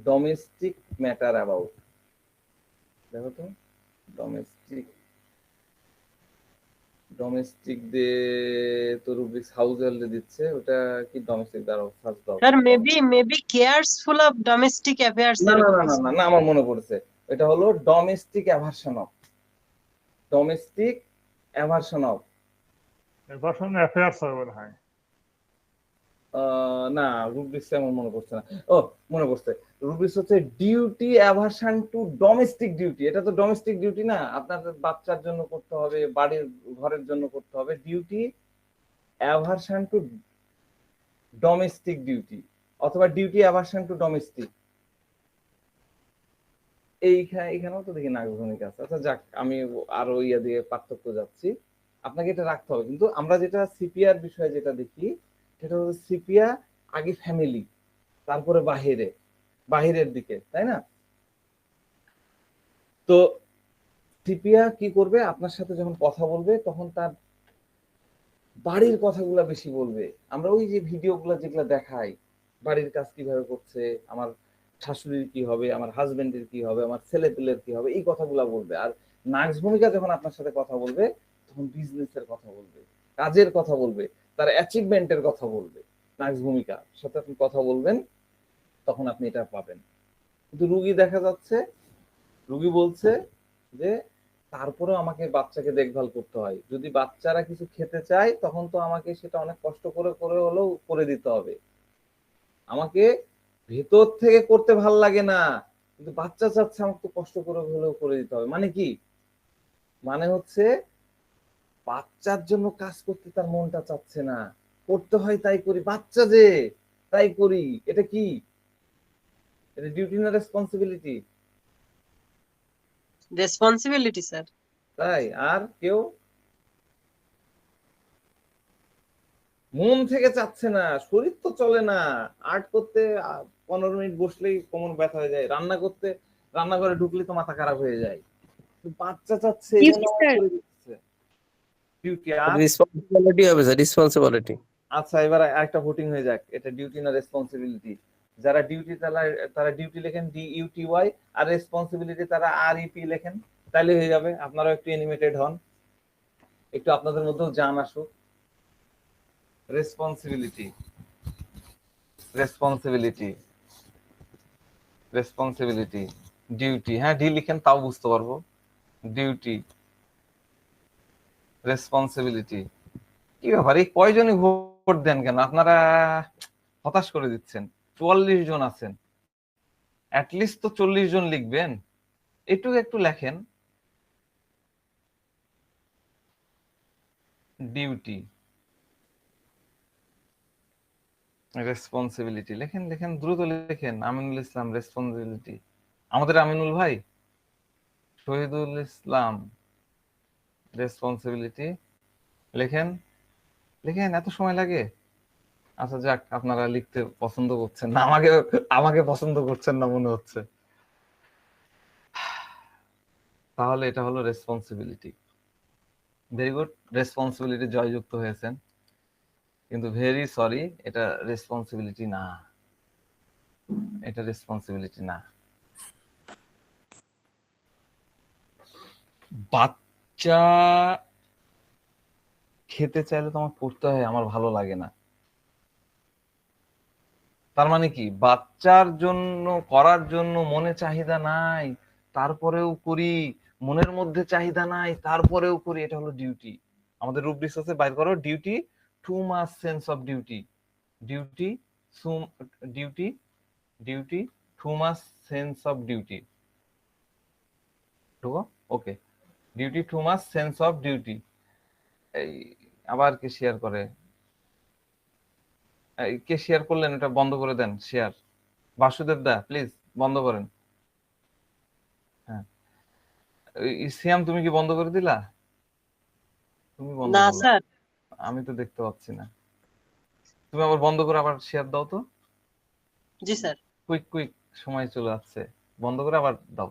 domestic matter about. দেখো তো, ডোমেস্টিক, ডোমেস্টিক দিয়ে তো রুব্রিক্স হাউস হোল্ডে দিচ্ছে, ওটা কি ডোমেস্টিক? দাঁড়াও সার্চ দাও। Sir maybe careful of domestic affairs না না এরকম না না কিছু। না না, আমার মনে পড়েছে, এটা হলো domestic aversion of, domestic aversion of. Version affairs হবে মনে হয়। না, রুব্রিক্স আমার মনে পড়ছে না। ও মনে পড়ছে, রুব্রিক্স হচ্ছে duty aversion to domestic duty. এটা তো ডোমেস্টিক ডিউটি না, আপনার বাচ্চার জন্য করতে হবে, বাড়ির ঘরের জন্য করতে হবে। Duty aversion to domestic duty, অথবা ডিউটি অ্যাভারশন টু ডোমেস্টিক। এইখানেও তো দেখি নাগরিক আছে। আচ্ছা যাক, আমি আরো ইয়া দিয়ে পার্থক্য যাচ্ছি, আপনাকে এটা রাখতে হবে। কিন্তু আমরা যেটা সিপিআর বিষয়ে যেটা দেখি, সেটা হচ্ছে সিপিআ আগে ফ্যামিলি, তারপরে বাহিরের দিকে, তাই না? তো সিপিয়া কি করবে, আপনার সাথে যখন কথা বলবে তখন তার বাড়ির কথাগুলো বেশি বলবে। আমরা ওই যে ভিডিওগুলো যেগুলো দেখাই, বাড়ির কাজ কিভাবে করছে, আমার শাশুড়ির কি হবে, আমার হাজবেন্ডের কি হবে, আমার ছেলে পেলের কি হবে, এই কথাগুলো বলবে। আর নার্স ভূমিকা যখন আপনার সাথে কথা বলবে তখন বিজনেসের কথা বলবে, কাজের কথা বলবে, তার অ্যাচিভমেন্টের কথা বলবে। নার্স ভূমিকার সাথে আপনি কথা বলবেন, তখন আপনি এটা পাবেন। কিন্তু রুগী দেখা যাচ্ছে, রুগী বলছে যে তারপরেও আমাকে বাচ্চাকে দেখভাল করতে হয়, যদি বাচ্চারা কিছু খেতে চায় তখন তো আমাকে সেটা অনেক কষ্ট করে করে হলেও করে দিতে হবে। আমাকে ভেতর থেকে করতে ভাল লাগে না, কিন্তু বাচ্চা চাচ্ছে আমাকে তো কষ্ট করে হলেও করে দিতে হবে। মানে কি, মানে হচ্ছে বাচ্চার জন্য কাজ করতে তার মনটা চাচ্ছে না, করতে হয় তাই করি, বাচ্চা যে তাই করি। এটা কি, এটা ডিউটি না রেসপন্সিবিলিটি? Responsibility sir. তাই আর কেউ মন থেকে চাচ্ছে না, শরীর তো চলে না। আর্ট করতে 15 মিনিট বসলেই কোমর ব্যথা হয়ে যায়, রান্না করতে রান্নাঘরে ঢুকলে তো মাথা খারাপ হয়ে যায়। বাচ্চা চাচ্ছে এই জন্য আমার করে দিচ্ছে ডিউটি। আর রেসপন্সিবিলিটি হবে স্যার, রেসপন্সিবিলিটি। আচ্ছা, এবার একটা ভোটিং হয়ে যাক, এটা ডিউটি না রেসপন্সিবিলিটি। যারা ডিউটি তারা তারা ডিউটি লেখেন DUTY, আর রেসপন্সিবিলিটি তারা REP লেখেন। তাইলে হয়ে যাবে। আপনারাও একটু অ্যানিমেটেড হন, একটু আপনাদের মধ্যেও জান আসুক। Responsibility, responsibility, responsibility, duty. হ্যাঁ, ডি লিখেন তাও বুঝতে পারবো। Duty, responsibility. কি ব্যাপার, এই কয়জনই ভোট দেন কেন আপনারা? হতাশ করে দিচ্ছেন। 44 জন আছেন, অ্যাটলিস্ট তো 40 জন লিখবেন, একটু একটু লেখেন। ডিউটি, রেসপন্সিবিলিটি লেখেন, লেখেন দ্রুত লেখেন। আমিনুল ইসলাম, রেসপন্সিবিলিটি। আমাদের আমিনুল ভাই, শহীদুল ইসলাম, রেসপন্সিবিলিটি। লেখেন, লেখেন, এত সময় লাগে? আচ্ছা যাক, আপনারা লিখতে পছন্দ করছেন না, আমাকে আমাকে পছন্দ করছেন না মনে হচ্ছে। তাহলে এটা হলো রেসপন্সিবিলিটি। ভেরি গুড, রেসপন্সিবিলিটি জয়যুক্ত হয়েছেন, কিন্তু ভেরি সরি, এটা রেসপন্সিবিলিটি না, এটা রেসপন্সিবিলিটি না। বাচ্চা খেতে চাইলে তোমার করতে হয়, আমার ভালো লাগে না। তার মানে কি, বাচ্চার জন্য করার জন্য মনে চাহিদা নাই তারপরেও করি, মনের মধ্যে চাহিদা নাই তারপরেও করি, এটা হলো ডিউটি। আমাদের রুব্রিক্স আছে, বাইর করো। Duty, too much sense of duty. Duty, duty, duty, too much sense of duty. Okay, duty, too much sense of duty. এই আবার কে শেয়ার করে? কে শেয়ার করলেন? এটা বন্ধ করে দেন শেয়ার। বাসুদেব দা প্লিজ বন্ধ করেন। হ্যাঁ, সিয়াম তুমি কি বন্ধ করে দিলা? তুমি বন্ধ না করলা, স্যার। আমি তো দেখতে পাচ্ছি না। তুমি আবার বন্ধ করে আবার শেয়ার দাও তো। জি স্যার। কুইক কুইক, সময় চলে যাচ্ছে, বন্ধ করে আবার দাও।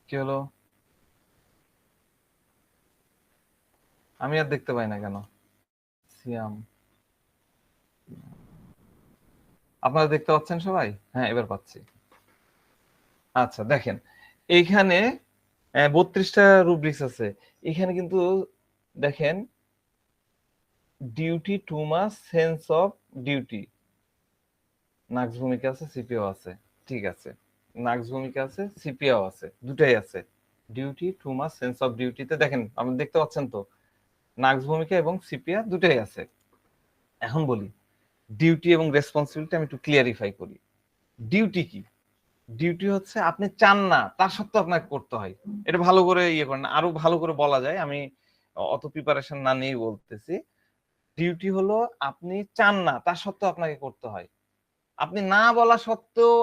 কি হলো? আমি আর দেখতে পাই না কেন? সিয়াম, আপনারা দেখতে পাচ্ছেন সবাই? হ্যাঁ, এবার পাচ্ছি। আচ্ছা দেখেন, এইখানে 32টা রুব্রিক্স আছে। এখানে কিন্তু দেখেন, duty, too much sense of duty, নাক্স ভূমিকা আছে, সিপিও আছে। ঠিক আছে, নাক্স ভূমিকা আছে, সিপিও আছে, দুটাই আছে। Duty, too much sense of ডিউটিতে দেখেন, আপনি দেখতে পাচ্ছেন তো, নাক্স ভূমিকা এবং সিপিয়া দুটাই আছে। এখন বলি ডিউটি এবং রেসপন্সিবিলিটি, আমি একটু ক্লিয়ারিফাই করি। ডিউটি কি? ডিউটি হচ্ছে আপনি চান না তার সত্ত্বেও আপনাকে করতে হয়। এটা ভালো করে ইয়ে করেন, আরো ভালো করে বলা যায়, আমি অত প্রিপারেশন না নিয়েই বলতেছি। ডিউটি হলো আপনি চান না তার সত্ত্বেও আপনাকে করতে হয়। আপনি না বলা সত্ত্বেও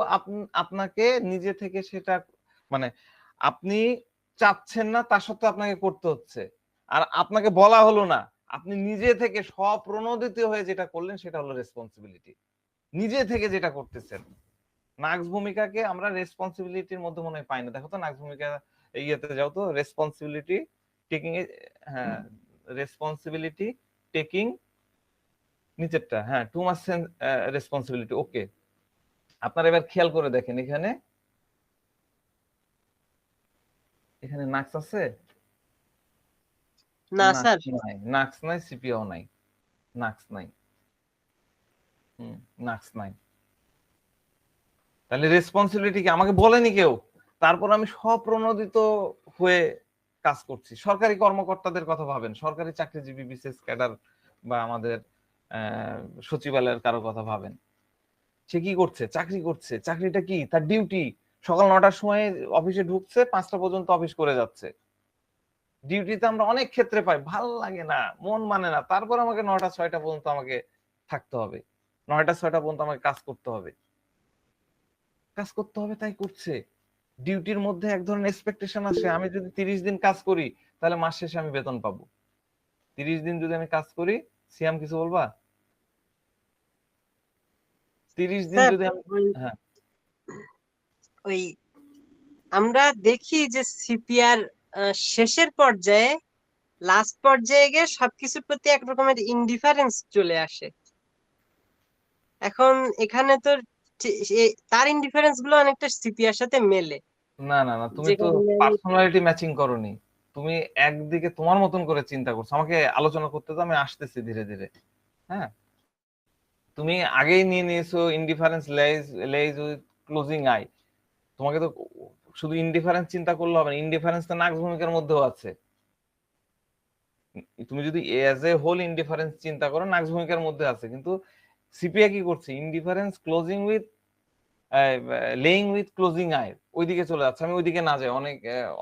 আপনাকে নিজে থেকে সেটা, মানে আপনি চাচ্ছেন না তার সত্ত্বেও আপনাকে করতে হচ্ছে। আর আপনাকে বলা হলো না, আপনি নিজে থেকে স্বপ্রণোদিত হয়ে যেটা করলেন সেটা হলো রেসপন্সিবিলিটি। নিজে থেকে যেটা করতেছেন। নাক্স ভূমিকাকে আমরা রেসপন্সিবিলিটির মধ্যে মনে হয় পাই না। দেখো তো নাক্স ভূমিকা ইয়েতে যাও তো, রেসপন্সিবিলিটি টেকিং, হ্যাঁ রেসপন্সিবিলিটি টেকিং নিচেরটা, হ্যাঁ টু মাচ রেসপন্সিবিলিটি। ওকে, আপনারা এবার খেয়াল করে দেখেন এখানে, এখানে নাক্স আছে? না স্যার, নাই, নাক্স নাই, সিপিও নাই, নাক্স নাই, নাক্স নাই। তাহলে রেসপন্সিবিলিটি কি আমাকে বলেনি কেউ, তারপর আমি স্বপ্রণোদিত হয়ে কাজ করছি। সরকারি কর্মকর্তাদের কথা ভাবেন, সরকারি চাকরিজীবী, বিশেষ ক্যাডার বা আমাদের সচিবালয়ের কারো কথা ভাবেন। সে কি করছে? চাকরি করছে। চাকরিটা কি? তার ডিউটি। সকাল 9টার সময় অফিসে ঢুকছে, 5টা পর্যন্ত অফিস করে যাচ্ছে। ডিউটিতে আমরা অনেক ক্ষেত্রে পাই, ভালো লাগে না, মন মানে না, তারপর আমাকে 9টা 6টা পর্যন্ত আমাকে থাকতে হবে, 9টা 6টা পর্যন্ত আমাকে কাজ করতে হবে, কাজ করতে হবে, তাই করছে। ডিউটির মধ্যে এক ধরনের এক্সপেকটেশন আসে, আমি যদি 30 দিন কাজ করি তাহলে মাস শেষে আমি বেতন পাবো। 30 দিন যদি আমি কাজ করি, সিয়াম কিছু বলবা? 30 দিন স্যার যদি আমি, হ্যাঁ ওই আমরা দেখি যে সিপিআর শেষের পর্যায়ে, লাস্ট পর্যায়ে গিয়ে সবকিছুর প্রতি এক রকমের ইনডিফারেন্স চলে আসে। এখন এখানে তো তার ইনডিফারেন্স গুলো অনেকটা সিপিআর সাথে মেলে। না না না, তুমি যে তো কারণে পার্সোনালিটি ম্যাচিং করনি। তুমি একদিকে তোমার মতন করে চিন্তা করছো, আমাকে আলোচনা করতে তো আমি আসতেছি ধীরে ধীরে। হ্যাঁ, তুমি আগেই নিয়ে নিয়েছো indifference lays with closing I. তোমাকে তো শুধু ইনডিফারেন্স চিন্তা করলে হবে না, ইনডিফারেন্স তো নাক্স ভূমিকার মধ্যেও আছে। তুমি যদি এজ এ হোল ইনডিফারেন্স চিন্তা করো, নাক্স ভূমিকার মধ্যে আছে। কিন্তু সিপিআই কি করছে? Indifference closing with laying with closing I, ওইদিকে চলে যাচ্ছে। আমি ওইদিকে না যাই,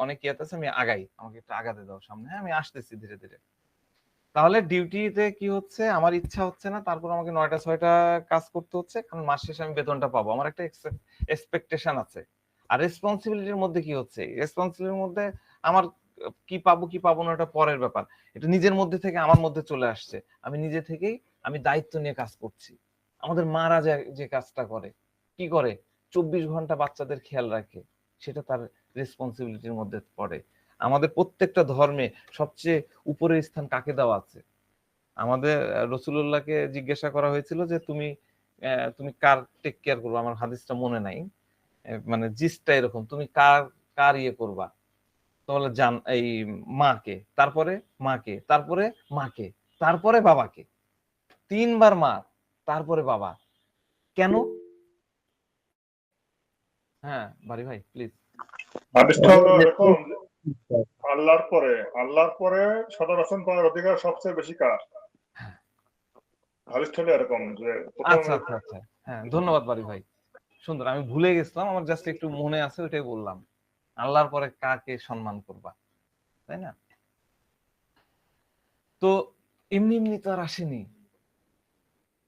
অনেক ইয়েতে আছে, আমি আগাই, আমাকে একটু আগাতে দাও সামনে। হ্যাঁ, আমি আসতেছি ধীরে ধীরে। তাহলে ডিউটিতে কি হচ্ছে? আমার ইচ্ছা হচ্ছে না, তারপর আমাকে 9টা 6টা কাজ করতে হচ্ছে, কারণ মাস শেষে আমি বেতনটা পাবো, আমার একটা এক্সপেকটেশন আছে। আর রেসপন্সিবিলিটির মধ্যে কি হচ্ছে? রেসপন্সিবিলিটির মধ্যে আমার কি পাবো কি পাবো না এটা পরের ব্যাপার, এটা নিজের মধ্যে থেকে আমার মধ্যে চলে আসছে। আমি নিজে থেকেই আমি দায়িত্ব নিয়ে কাজ করছি। আমাদের মারা যে কাজটা করে, কি করে? 24 ঘন্টা বাচ্চাদের খেয়াল রাখে, সেটা তার রেসপন্সিবিলিটির মধ্যে পড়ে। আমাদের প্রত্যেকটা ধর্মে সবচেয়ে উপরের স্থান কাকে দেওয়া আছে? আমাদের রাসূলুল্লাহকে জিজ্ঞাসা করা হয়েছিল যে তুমি তুমি কার টেক কেয়ার করবে? আমার হাদিসটা মনে নাই, মানে জিসটা এরকম, তুমি কার কার ইয়ে করবা? তো বলে জান এই মাকে, তারপরে মাকে, তারপরে মাকে, তারপরে বাবাকে। 3বার মা, তারপরে বাবা। কেন? হ্যাঁ বাড়ি ভাই প্লিজ। হাদিসটা হলো এরকম, আল্লাহর পরে সদর করার অধিকার সবচেয়ে বেশি কার? হাদিসটা হলো এরকম যে আচ্ছা আচ্ছা আচ্ছা, হ্যাঁ ধন্যবাদ বাড়ি ভাই, সুন্দর। আমি ভুলে গেছিলাম, আমার জাস্ট একটু মনে আছে, ওইটাই বললাম। আল্লাহর পরে কাকে সম্মান করবা, তাই না? তো এমনি এমনি তো আর আসেনি,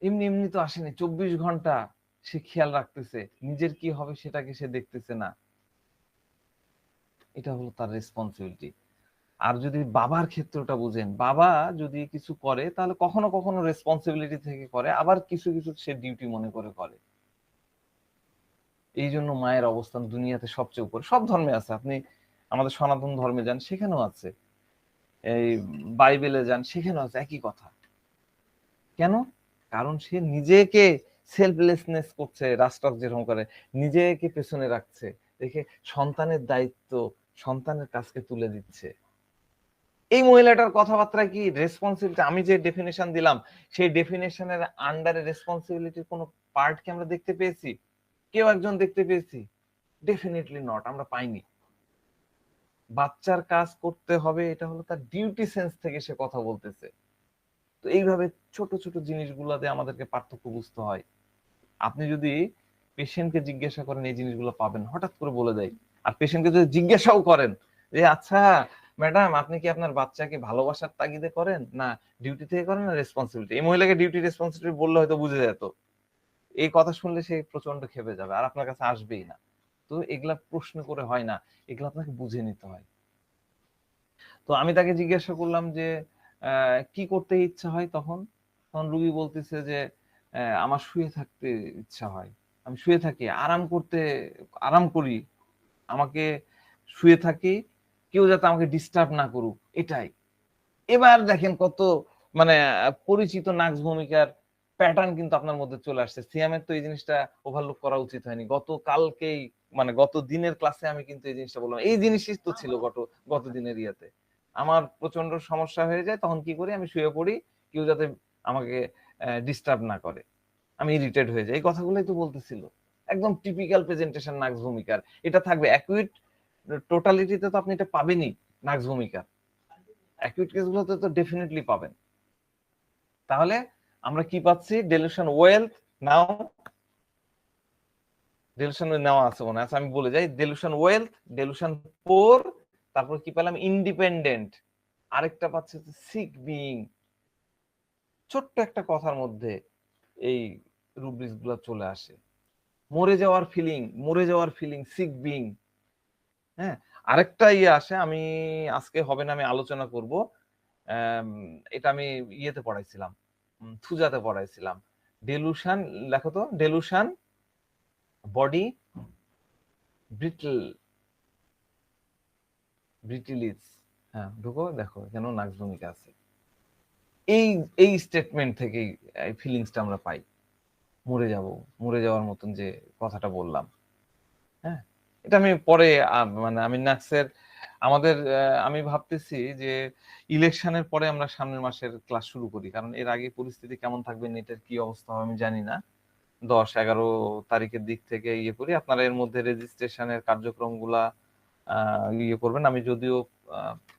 এমনি এমনি তো আসেনি। 24 ঘন্টা সে খেয়াল রাখতেছে, নিজের কি হবে সেটাকে সে দেখতেছে না। এটা হলো তার রেসপন্সিবিলিটি। আর যদি বাবার ক্ষেত্রটা বুঝেন, বাবা যদি কিছু করে তাহলে কখনো কখনো রেসপন্সিবিলিটি থেকে করে, আবার কিছু কিছু সে ডিউটি মনে করে করে। এই জন্য মায়ের অবস্থান দুনিয়াতে সবচেয়ে উপরে। সব ধর্মে আছে, আপনি আমাদের সনাতন ধর্মে যান সেখানেও আছে, এই বাইবেলে যান সেখানেও আছে, একই কথা। কেন? কারণ সে নিজেকে সেলফলেসনেস করছে, রাষ্ট্র যেরকম করে নিজেকে পেছনে রাখছে, দেখে সন্তানের দায়িত্ব সন্তানের কাছকে তুলে দিচ্ছে। এই মহিলাটার কথাবার্তায় কি রেসপন্সিবিলিটি, আমি যে ডেফিনেশন দিলাম সেই ডেফিনেশনের আন্ডারে রেসপন্সিবিলিটির কোনো পার্ট কি আমরা দেখতে পেয়েছি? কেউ একজন দেখতে পেয়েছি? ডেফিনেটলি নট, আমরা পাইনি। বাচ্চার কাজ করতে হবে, এটা হলো তার ডিউটি সেন্স থেকে সে কথা বলতেছে। তো এইভাবে ছোট ছোট জিনিসগুলোতে আমাদেরকে পার্থক্য বুঝতে হয়। আপনি যদি পেশেন্টকে জিজ্ঞাসা করেন এই জিনিসগুলো পাবেন, হঠাৎ করে বলে দেয়। আর পেশেন্টকে যদি জিজ্ঞাসাও করেন যে আচ্ছা ম্যাডাম আপনি কি আপনার বাচ্চাকে ভালোবাসার তাগিদে করেন, না ডিউটি থেকে করেন, না রেসপন্সিবিলিটি, এই মহিলাকে ডিউটি রেসপন্সিবিলিটি বললে হয়তো বুঝে যেত। এই কথা শুনলে সে প্রচন্ড খেপে যাবে, আর আপনার কাছে আসবেই না। তো এগুলা প্রশ্ন করে হয় না, এগুলো আপনাকে বুঝে নিতে হয়। তো আমি তাকে জিজ্ঞাসা করলাম যে কি করতে ইচ্ছা হয় তখন? তখন রুগী বলতেছে যে আমার শুয়ে থাকতে ইচ্ছা হয়, আমি শুয়ে থাকি, আরাম করি, আমাকে শুয়ে থাকি, কেউ যাতে আমাকে ডিস্টার্ব না করুক, এটাই। এবার দেখেন কত মানে পরিচিত নাক্স ভূমিকার প্যাটার্ন কিন্তু আপনার মধ্যে চলে আসছে। সিয়ামের তো এই জিনিসটা ওভারলুক করা উচিত হয়নি। গতকালকেই মানে গত দিনের ক্লাসে আমি কিন্তু এই জিনিসটা বললাম, এই জিনিসই তো ছিল গত দিনের ইয়াতে। আমার প্রচন্ড সমস্যা হয়ে যায়, তখন কি করি, আমি শুয়ে পড়ি, কেউ যাতে আমাকে ডিস্টার্ব না করে, আমি ইরিটেট হয়ে যাই। এই কথাগুলোই তো বলতেছিল, একদম টিপিক্যাল প্রেজেন্টেশন নাক্স ভূমিকার। এটা থাকবে অ্যাকুইট টোটালিটিতে, তো আপনি এটা পাবেনই নাক্স ভূমিকার, অ্যাকিউট কেসগুলোতে তো ডেফিনেটলি পাবেন। তাহলে আমরা কি পাচ্ছি, ডেলুশন ওয়েলথ নাও, ডেলুশন নেওয়া আছে মনে আছে, আমি বলে যাই, ডেলুশন ওয়েলথ, ডেলুশন পোর, তারপর কি পেলাম, ইন্ডিপেন্ডেন্ট, আরেকটা পাচ্ছি সিক বিইং। ছোট্ট একটা কথার মধ্যে এই রুব্রিক্স গুলো চলে আসে। মরে যাওয়ার ফিলিং, সিক বিইং। হ্যাঁ, আরেকটা ইয়ে আসে, আমি আজকে হবে না, আমি আলোচনা করব। এটা আমি ইয়েতে পড়াইছিলাম, থুজাতে পড়াইছিলাম। ডেলুশন, লেখো তো, ডেলুশন বডি ব্রিটিলিস। হ্যাঁ, ঢুকো, দেখো কেন নাক্স ভূমিকা আছে। এই স্টেটমেন্ট থেকেই এই ফিলিংসটা আমরা পাই, মরে যাওয়ার মতন যে কথাটা বললাম। হ্যাঁ, এটা আমি পরে মানে আমি নাক্সের আমাদের আমি ভাবতেছি যে ইলেকশনের পরে আমরা সামনের মাসের ক্লাস শুরু করি, কারণ এর আগে পরিস্থিতি কেমন থাকবে, নেটের কি অবস্থা হবে আমি জানি না। 10-11 তারিখের দিক থেকে ইয়ে করি, আপনারা এর মধ্যে রেজিস্ট্রেশনের কার্যক্রমগুলা ইয়ে করবেন। আমি যদিও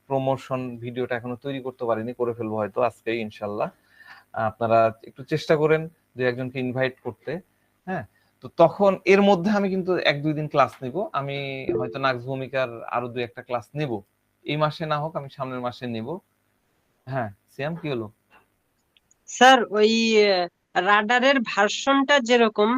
প্রমোশন ভিডিওটা এখনো তৈরি করতে পারিনি, করে ফেলবো হয়তো আজকে ইনশাল্লাহ। আপনারা একটু চেষ্টা করেন যে একজনকে ইনভাইট করতে। হ্যাঁ, তো তখন এর মধ্যে আমি কিন্তু 1-2 দিন ক্লাস নিব, আমি হয়তো নাক্স ভূমিকার আরো 2-1টা ক্লাস নিব, এই মাসে না হোক আমি সামনের মাসে নিব। হ্যাঁ সিয়াম, কি হলো? স্যার ওই রাডারের ভার্সনটা যেরকম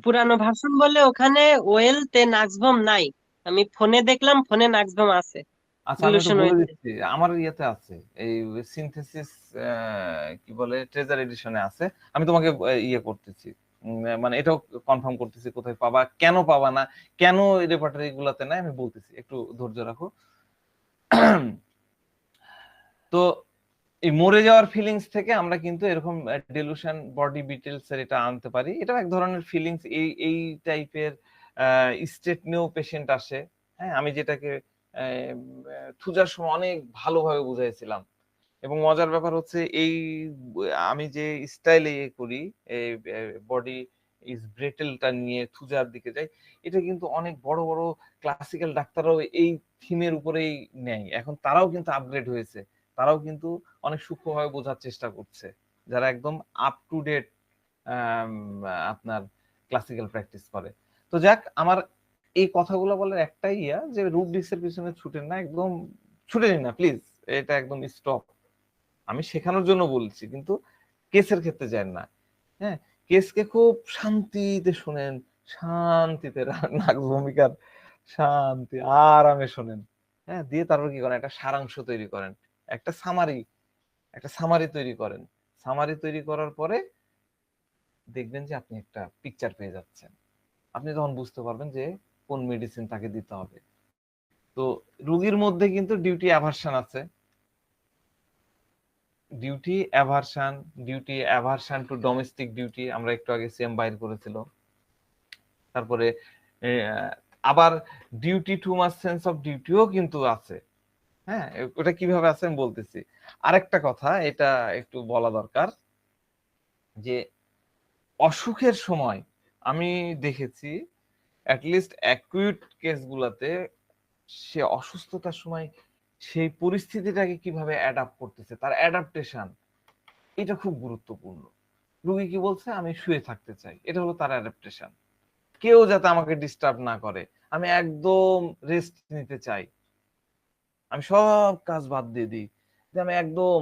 পুরানো ভার্সন বলে ওখানে ওয়েল তে নাক্সভম নাই, আমি ফোনে দেখলাম, ফোনে নাক্সভম আছে। আচ্ছা, আমি একটু ডিলুশন বলে ওয়েল দিচ্ছি, আমার ইয়েতে আছে, এই সিনথেসিস কি বলে, ট্রেজার এডিশনে আছে। আমি তোমাকে ইয়ে করতেছি, মানে এটাও কনফার্ম করতেছি কোথায় পাবা, কেন পাবা না, কেন রেপার্টরি গুলাতে নাই, আমি বলতেছি, একটু ধৈর্য রাখো। তো এই মরে যাওয়ার ফিলিংস থেকে আমরা কিন্তু এরকম ডেলুশন বডি ডিটেলস এর এটা আনতে পারি। এটা এক ধরনের ফিলিংস, এই টাইপের স্টেট নিয়েও পেশেন্ট আসে। হ্যাঁ, আমি যেটাকে থুজার সময় অনেক ভালোভাবে বুঝাইছিলাম। এবং মজার ব্যাপার হচ্ছে, এই আমি যে স্টাইলে করি, এই বডি ইজ ব্রেটেলটা নিয়ে থুজার দিকে যাই, এটা কিন্তু অনেক বড় বড় ক্লাসিক্যাল ডাক্তাররাও এই থিমের উপরেই নেয়। এখন তারাও কিন্তু আপগ্রেড হয়েছে, তারাও কিন্তু অনেক সূক্ষ্মভাবে বোঝার চেষ্টা করছে, যারা একদম আপ টু ডেট আপনার ক্লাসিক্যাল প্র্যাকটিস করে। তো যাক, আমার এই কথাগুলো বলার একটাই ইয়া, যে রুব্রিক্সের পিছনে ছুটেন না, একদম ছুটেন না প্লিজ, এটা একদম স্টপ। আমি শেখানোর জন্য বলছি, কিন্তু কেসের ক্ষেত্রে যান না। হ্যাঁ, কেসকে খুব শান্তিতে শুনেন, শান্তিতে নাক ভূমিকার শান্তি আরামে শোনেন। হ্যাঁ, দিয়ে তারপর কি করেন, একটা সারাংশ তৈরি করেন, একটা সামারি তৈরি করেন। সামারি তৈরি করার পরে দেখবেন যে আপনি একটা পিকচার পেয়ে যাচ্ছেন, আপনি তখন বুঝতে পারবেন যে কোন মেডিসিন তাকে দিতে হবে। তো রোগীর মধ্যে কিন্তু ডিউটি অ্যাভারশন আছে, duty aversion to domestic duty, আমরা একটু আগে সিএম বাইর করেছিল। তারপরে আবার duty too much sense of ডিউটিও কিন্তু আছে। হ্যাঁ, ওটা কিভাবে আছে আমি বলতেছি। আরেকটা কথা এটা একটু বলা দরকার, যে অসুখের সময় আমি দেখেছি অ্যাটলিস্ট অ্যাকুইট কেসগুলোতে, সে অসুস্থতার সময় সেই পরিস্থিতিটাকে কিভাবে অ্যাডাপ্ট করতেছে, তার অ্যাডাপ্টেশন, এটা খুব গুরুত্বপূর্ণ। রোগী কি বলছে, আমি শুয়ে থাকতে চাই, এটা হলো তার অ্যাডাপ্টেশন। কেউ যাতে আমাকে ডিস্টার্ব না করে, আমি একদম রেস্ট নিতে চাই, আমি সব কাজ বাদ দিয়ে দিই, যে আমি একদম,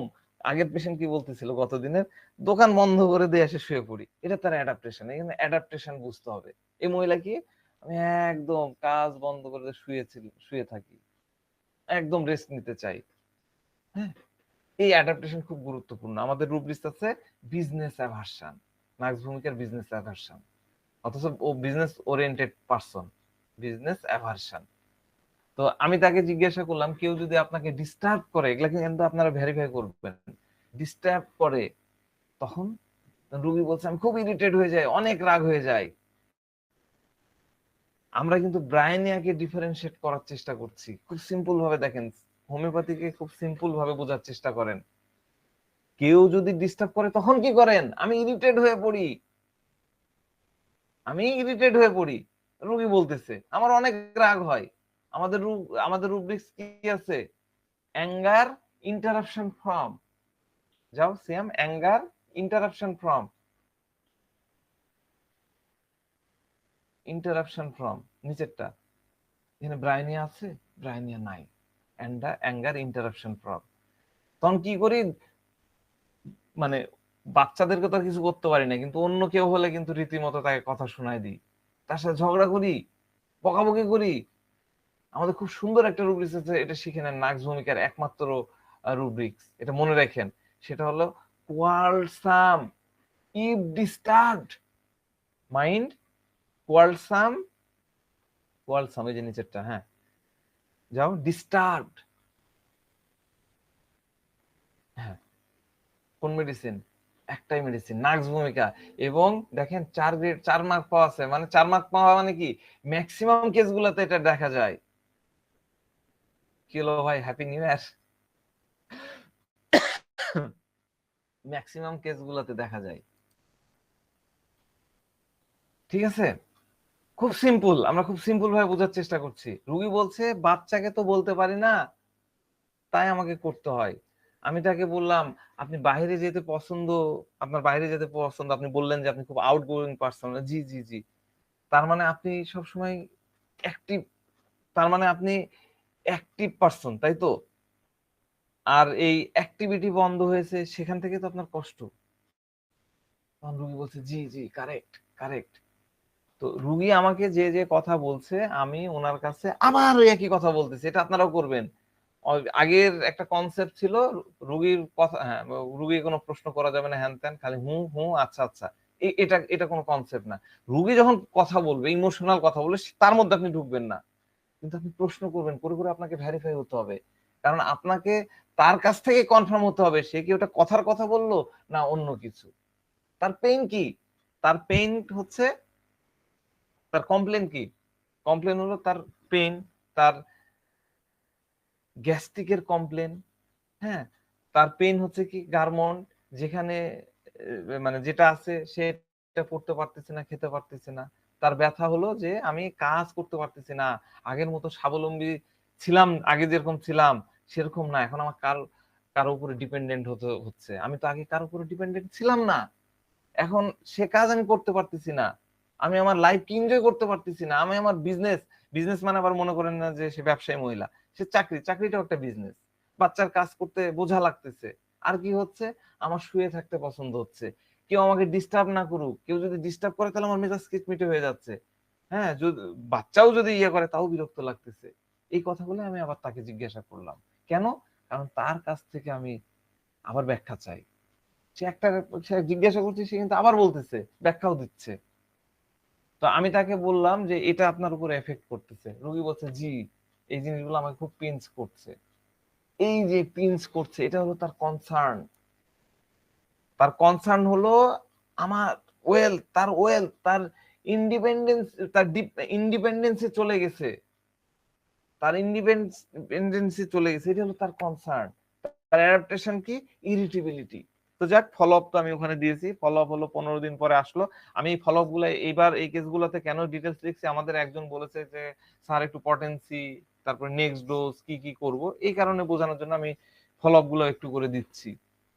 আগের পেশেন্ট কি বলতেছিল গতদিনের, দোকান বন্ধ করে দিয়ে এসে শুয়ে পড়ি, এটা তার অ্যাডাপ্টেশন। এখানে অ্যাডাপ্টেশন বুঝতে হবে। এই মহিলা কি, আমি একদম কাজ বন্ধ করে শুয়ে থাকি, একদম রেস্ট নিতে চাই। হ্যাঁ, এই অ্যাডাপ্টেশন খুব গুরুত্বপূর্ণ। আমাদের রুব্রিক্স আছে বিজনেস অ্যাভারশন, নাক্স ভূমিকার বিজনেস অ্যাভারশন, অথচ ও business oriented person, business aversion. তো আমি তাকে জিজ্ঞাসা করলাম, কেউ যদি আপনাকে ডিস্টার্ব করে, এগুলা কিন্তু আপনারা ভেরিফাই করবেন, ডিস্টার্ব করে তখন রুগী বলছে আমি খুব ইরিটেট হয়ে যায়, অনেক রাগ হয়ে যায়। আমরা কিন্তু ব্রাইনিয়াকে ডিফারেন্সিয়েট করার চেষ্টা করছি, খুব সিম্পল ভাবে দেখেন, হোমিওপ্যাথিকে খুব সিম্পল ভাবে বোঝার চেষ্টা করেন। কেউ যদি ডিস্টার্ব করে তখন কি করেন? আমি ইরিটেট হয়ে পড়ি, আমি ইরিটেট হয়ে পড়ি। রুগী বলতেছে আমার অনেক রাগ হয়। আমাদের রুব্রিক্স কি আছে? অ্যাঙ্গার ইন্টারাপশন ফ্রম, যাও সিয়াম, anger interruption from, interruption from নিচেরটা, এখানে ব্রাইনিয়া আছে, ব্রাইনিয়া নাই, অ্যাঙ্গার ইন্টারাপশন ফ্রম। তখন কি করি, মানে বাচ্চাদেরকে তো আর কিছু করতে পারি না, কিন্তু অন্য কেউ হলে কিন্তু রীতিমতো তাকে কথা শোনায় দিই, তার সাথে ঝগড়া করি, বকাবকি করি। আমাদের খুব সুন্দর একটা রুব্রিক্স আছে, এটা শিখে নেন, নাক্স ভূমিকার একমাত্র রুব্রিক্স, এটা মনে রাখেন, সেটা হলো কোয়ালসাম ইফ ডিস্টার্বড মাইন্ড, কোয়ালসাম, কোয়ালসাম এই যে নিচেরটা, হ্যাঁ যাও, ডিস্টার্বড, হ্যাঁ কোন মেডিসিন? একটাই মেডিসিন, নাক্স ভূমিকা। এবং দেখেন 4 গ্রেড 4 মার্ক পাওয়া আছে, মানে 4 মার্ক পাওয়া মানে কি ম্যাক্সিমাম কেসগুলোতে এটা দেখা যায়। কি হলো ভাই, হ্যাপি নিউ ইয়ার। ম্যাক্সিমাম কেসগুলোতে দেখা যায়, ঠিক আছে? খুব সিম্পল, আমরা খুব সিম্পল ভাবে বোঝার চেষ্টা করছি। রুগী বলছে বাচ্চাকে তো বলতে পারি না, তাই আমাকে করতে হয়। আমি তাকে বললাম আপনি বাইরে যেতে পছন্দ, আপনার বাইরে যেতে পছন্দ, আপনি বললেন যে আপনি খুব আউটগোয়িং পারসন। জি জি জি, তার মানে আপনি সবসময় অ্যাক্টিভ, তার মানে আপনি অ্যাক্টিভ পারসন, তাই তো? আর এই অ্যাক্টিভিটি বন্ধ হয়েছে, সেখান থেকে তো আপনার কষ্ট। তখন রুগী বলছে জি জি কারেক্ট কারেক্ট। তো রুগী আমাকে যে যে কথা বলছে, আমি ওনার কাছে আবার ওই একই কথা বলতেছি। এটা আপনারাও করবেন। আগের একটা কনসেপ্ট ছিল রুগীর কথা, হ্যাঁ রুগী কোনো প্রশ্ন করা যাবে না, হ্যান ত্যান, খালি হু হু আচ্ছা আচ্ছা, এটা এটা কোনো কনসেপ্ট না। রুগী যখন কথা বলবে, ইমোশনাল কথা বলবে, তার মধ্যে আপনি ঢুকবেন না, কিন্তু আপনি প্রশ্ন করবেন, করে করে আপনাকে ভেরিফাই হতে হবে। কারণ আপনাকে তার কাছ থেকে কনফার্ম হতে হবে সে কি ওটা কথার কথা বললো না অন্য কিছু। তার পেইন কি? তার পেইন হচ্ছে, তার কমপ্লেন কি? কমপ্লেন হলো তার পেইন, তার গ্যাস্ট্রিকের কমপ্লেন, হ্যাঁ তার পেইন হচ্ছে কি গার্মন্ট, যেখানে মানে যেটা আছে সেটা পড়তে পারতেছে না, খেতে পারতেছে না। তার ব্যথা হলো যে আমি কাজ করতে পারতেছি না, আগের মতো স্বাবলম্বী ছিলাম, আগে যেরকম ছিলাম সেরকম না, এখন আমার কারো উপরে ডিপেন্ডেন্ট হতে হচ্ছে। আমি তো আগে কারো উপরে ডিপেন্ডেন্ট ছিলাম না, এখন সে কাজ আমি করতে পারতেছি না, আমি আমার লাইফকে এনজয় করতে পারতেছি না, আমি আমার বিজনেস, বিজনেস মানে আবার মনে করেন না যে সে ব্যবসায়ী মহিলা, সে চাকরিটাও একটা বিজনেস, বাচ্চার কাজ করতে বোঝা লাগতেছে। আর কি হচ্ছে, আমার শুয়ে থাকতে পছন্দ হচ্ছে, কেউ আমাকে ডিস্টার্ব না করুক, কেউ যদি ডিস্টার্ব করে তাহলে আমার মেজাজ খিটমিটে হয়ে যাচ্ছে, হ্যাঁ বাচ্চাও যদি ইয়ে করে তাও বিরক্ত লাগতেছে। এই কথাগুলো আমি আবার তাকে জিজ্ঞাসা করলাম, কেন? কারণ তার কাছ থেকে আমি আবার ব্যাখ্যা চাই। সে জিজ্ঞাসা করছে, সে কিন্তু আবার বলতেছে, ব্যাখ্যাও দিচ্ছে। তো আমি তাকে বললাম যে এটা আপনার উপর এফেক্ট করতেছে। রোগী বলছে জি, এই জিনিসগুলো আমাকে খুব পিঞ্চ করছে। এই যে পিঞ্চ করছে, এটা হলো তার কনসার্ন। তার কনসার্ন হলো আমার ওয়েলথ, তার ইন্ডিপেন্ডেন্স, তার ইন্ডিপেন্ডেন্সে চলে গেছে, তার ইন্ডিপেন্ডেন্সে চলে গেছে, এটা হলো তার কনসার্ন। তার অ্যাডাপ্টেশন কি? ইরিটেবিলিটি। তো যাক, ফলো আপ তো আমি ওখানে দিয়েছি, ফলো আপ হলো 15 দিন পরে আসলো। আমি এই ফলো আপ গুলো এইবার এই কেসগুলোতে কেন ডিটেলস লিখছি, আমাদের একজন বলেছে যে স্যার একটু পটেন্সি, তারপর নেক্সট ডোজ কি কি করব, এই কারণে বোঝানোর জন্য আমি ফলো আপ গুলো একটু করে দিচ্ছি,